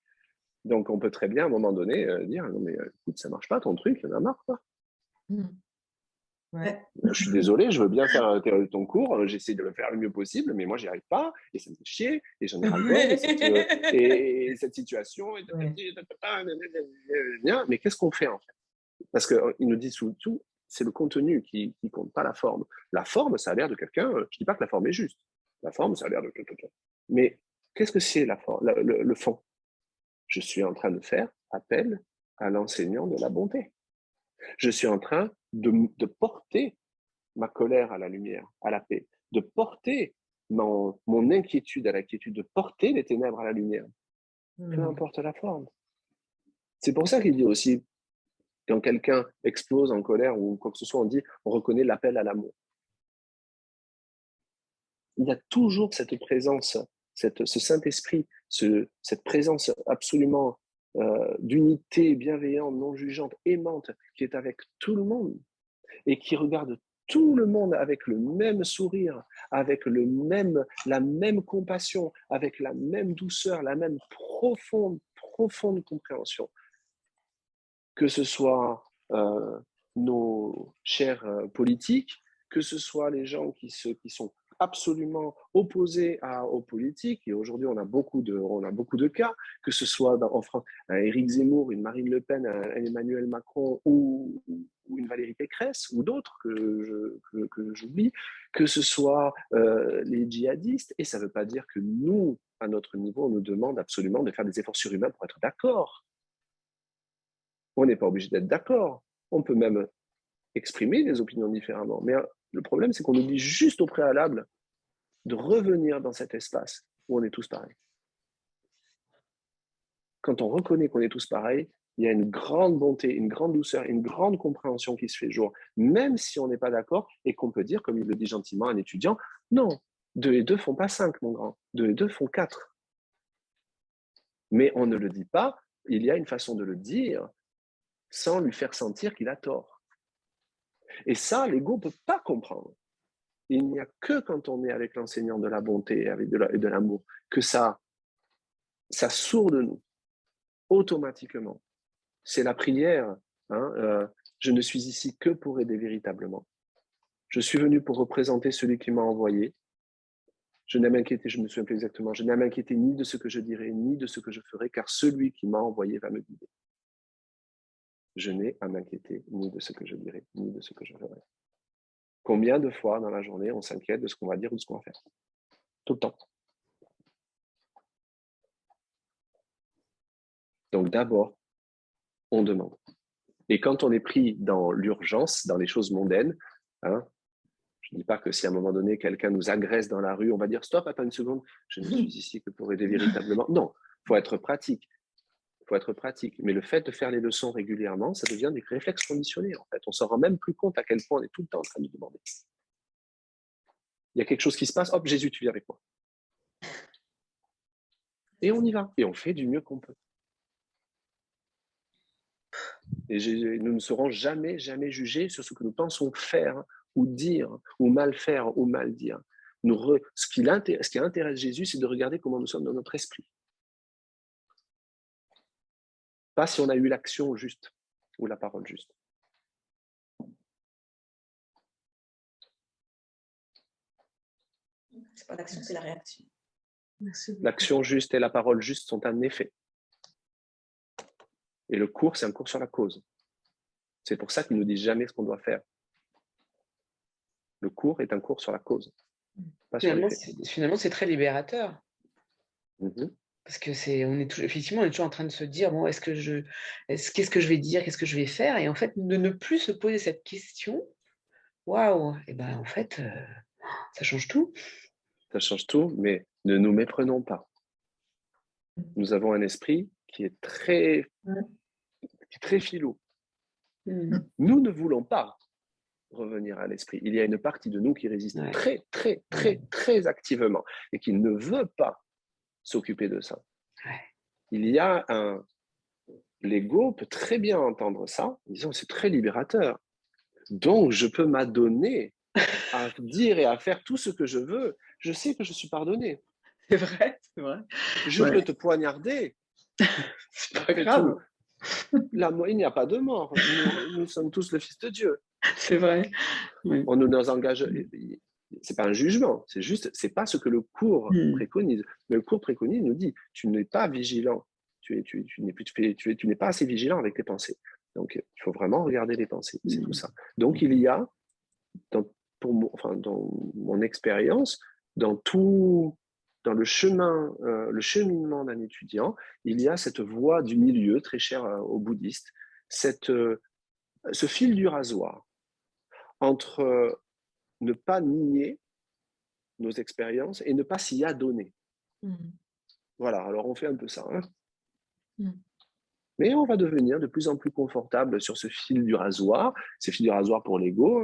Donc, on peut très bien, à un moment donné, dire, non mais écoute, ça ne marche pas ton truc, il y en a marre, quoi. Ouais. Je suis désolé, je veux bien faire ton cours, j'essaie de le faire le mieux possible, mais moi, j'y arrive pas, et ça me fait chier, et j'en ai ras-le-bol, et cette situation, mais qu'est-ce qu'on fait, en fait? Parce qu'il nous dit surtout, c'est le contenu qui compte, pas la forme. La forme, ça a l'air de quelqu'un, je ne dis pas que la forme est juste. La forme, ça a l'air de quelqu'un. Mais qu'est-ce que c'est la forme, le fond? Je suis en train de faire appel à l'enseignant de la bonté. Je suis en train de porter ma colère à la lumière, à la paix, de porter mon inquiétude à la quiétude, de porter les ténèbres à la lumière. Peu importe la forme. C'est pour ça qu'il dit aussi, quand quelqu'un explose en colère ou quoi que ce soit, on reconnaît l'appel à l'amour. Il y a toujours cette présence, ce Saint-Esprit, cette présence absolument d'unité bienveillante, non jugeante, aimante, qui est avec tout le monde et qui regarde tout le monde avec le même sourire, avec la même compassion, avec la même douceur, la même profonde compréhension. Que ce soit nos chers politiques, que ce soit les gens qui sont absolument opposés aux politiques, et aujourd'hui on a beaucoup de cas, que ce soit en France un Éric Zemmour, une Marine Le Pen, un Emmanuel Macron ou une Valérie Pécresse ou d'autres que j'oublie, que ce soit les djihadistes, et ça ne veut pas dire que nous, à notre niveau, on nous demande absolument de faire des efforts surhumains pour être d'accord. On n'est pas obligé d'être d'accord. On peut même exprimer des opinions différemment. Mais le problème, c'est qu'on oublie juste au préalable de revenir dans cet espace où on est tous pareils. Quand on reconnaît qu'on est tous pareils, il y a une grande bonté, une grande douceur, une grande compréhension qui se fait jour, même si on n'est pas d'accord et qu'on peut dire, comme il le dit gentiment un étudiant, non, 2 et 2 font pas 5, mon grand, 2 et 2 font 4. Mais on ne le dit pas, il y a une façon de le dire sans lui faire sentir qu'il a tort. Et ça, l'ego ne peut pas comprendre. Il n'y a que quand on est avec l'enseignant de la bonté et de l'amour que ça sourd de nous, automatiquement. C'est la prière. Je ne suis ici que pour aider véritablement. Je suis venu pour représenter celui qui m'a envoyé. Je n'ai à m'inquiéter, je ne me souviens plus exactement, je n'ai à m'inquiéter ni de ce que je dirai, ni de ce que je ferai, car celui qui m'a envoyé va me guider. Je n'ai à m'inquiéter ni de ce que je dirai, ni de ce que je ferai. Combien de fois dans la journée on s'inquiète de ce qu'on va dire ou de ce qu'on va faire? Tout le temps. Donc d'abord, on demande. Et quand on est pris dans l'urgence, dans les choses mondaines, je ne dis pas que si à un moment donné, quelqu'un nous agresse dans la rue, on va dire « Stop, attends une seconde, je ne suis ici que pour aider véritablement. » Non, il faut être pratique. Mais le fait de faire les leçons régulièrement, ça devient des réflexes conditionnés, en fait. On ne s'en rend même plus compte à quel point on est tout le temps en train de demander. Il y a quelque chose qui se passe, hop, Jésus, tu viens avec moi. Et on y va. Et on fait du mieux qu'on peut. Et nous ne serons jamais jugés sur ce que nous pensons faire ou dire, ou mal faire ou mal dire. Ce qui intéresse Jésus, c'est de regarder comment nous sommes dans notre esprit. Pas si on a eu l'action juste ou la parole juste. C'est pas l'action, c'est la réaction. L'action juste et la parole juste sont un effet. Et le cours, c'est un cours sur la cause. C'est pour ça qu'il ne nous dit jamais ce qu'on doit faire. Le cours est un cours sur la cause. Pas sur l'effet. Finalement, c'est très libérateur. Parce que effectivement, on est toujours en train de se dire, bon, qu'est-ce que je vais dire, qu'est-ce que je vais faire? Et en fait, de ne plus se poser cette question, waouh, et ben en fait, ça change tout. Ça change tout, mais ne nous méprenons pas. Nous avons un esprit qui est très filou. Nous ne voulons pas revenir à l'esprit. Il y a une partie de nous qui résiste très activement et qui ne veut pas s'occuper de ça. Il y a l'ego peut très bien entendre ça, en disant c'est très libérateur. Donc je peux m'adonner à dire et à faire tout ce que je veux. Je sais que je suis pardonné. C'est vrai. Je peux te poignarder. C'est pas grave. Il n'y a pas de mort. Nous sommes tous le Fils de Dieu. C'est vrai. Oui. On nous engage. C'est pas un jugement. C'est pas ce que le cours préconise. Mais le cours préconise nous dit tu n'es pas vigilant. Tu n'es pas assez vigilant avec tes pensées. Donc, il faut vraiment regarder les pensées, c'est tout ça. Donc, il y a, dans mon expérience, dans le cheminement d'un étudiant, il y a cette voie du milieu, très chère aux bouddhistes, ce fil du rasoir entre ne pas nier nos expériences et ne pas s'y adonner. Voilà, alors on fait un peu ça. Mais on va devenir de plus en plus confortable sur ce fil du rasoir, ce fil du rasoir pour l'ego,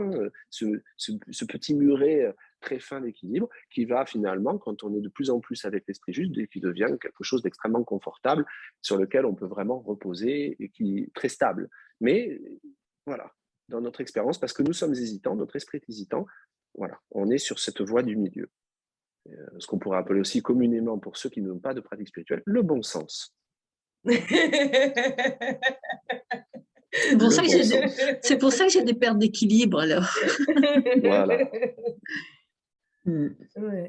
ce petit muret très fin d'équilibre qui va finalement, quand on est de plus en plus avec l'esprit juste, qui devient quelque chose d'extrêmement confortable sur lequel on peut vraiment reposer et qui est très stable. Mais voilà, dans notre expérience, parce que nous sommes hésitants, notre esprit est hésitant, voilà, on est sur cette voie du milieu. Ce qu'on pourrait appeler aussi communément, pour ceux qui n'ont pas de pratique spirituelle, le bon sens. C'est pour ça que j'ai des pertes d'équilibre alors. Voilà.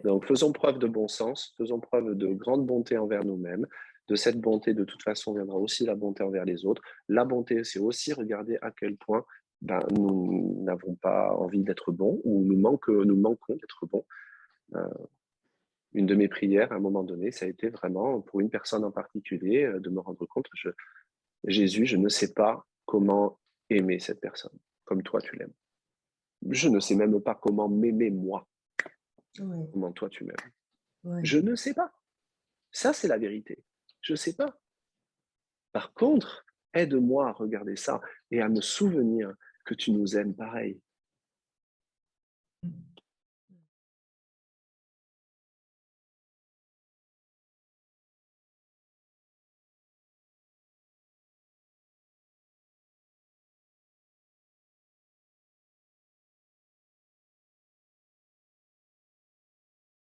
Donc faisons preuve de bon sens, faisons preuve de grande bonté envers nous-mêmes. De cette bonté, de toute façon, viendra aussi la bonté envers les autres. La bonté, c'est aussi regarder à quel point nous n'avons pas envie d'être bons ou nous manquons d'être bons. Une de mes prières, à un moment donné, ça a été vraiment, pour une personne en particulier, de me rendre compte, Jésus, je ne sais pas comment aimer cette personne, comme toi tu l'aimes. Je ne sais même pas comment m'aimer moi, comment toi tu m'aimes. Je ne sais pas. Ça, c'est la vérité. Je ne sais pas. Par contre, aide-moi à regarder ça et à me souvenir que tu nous aimes pareil.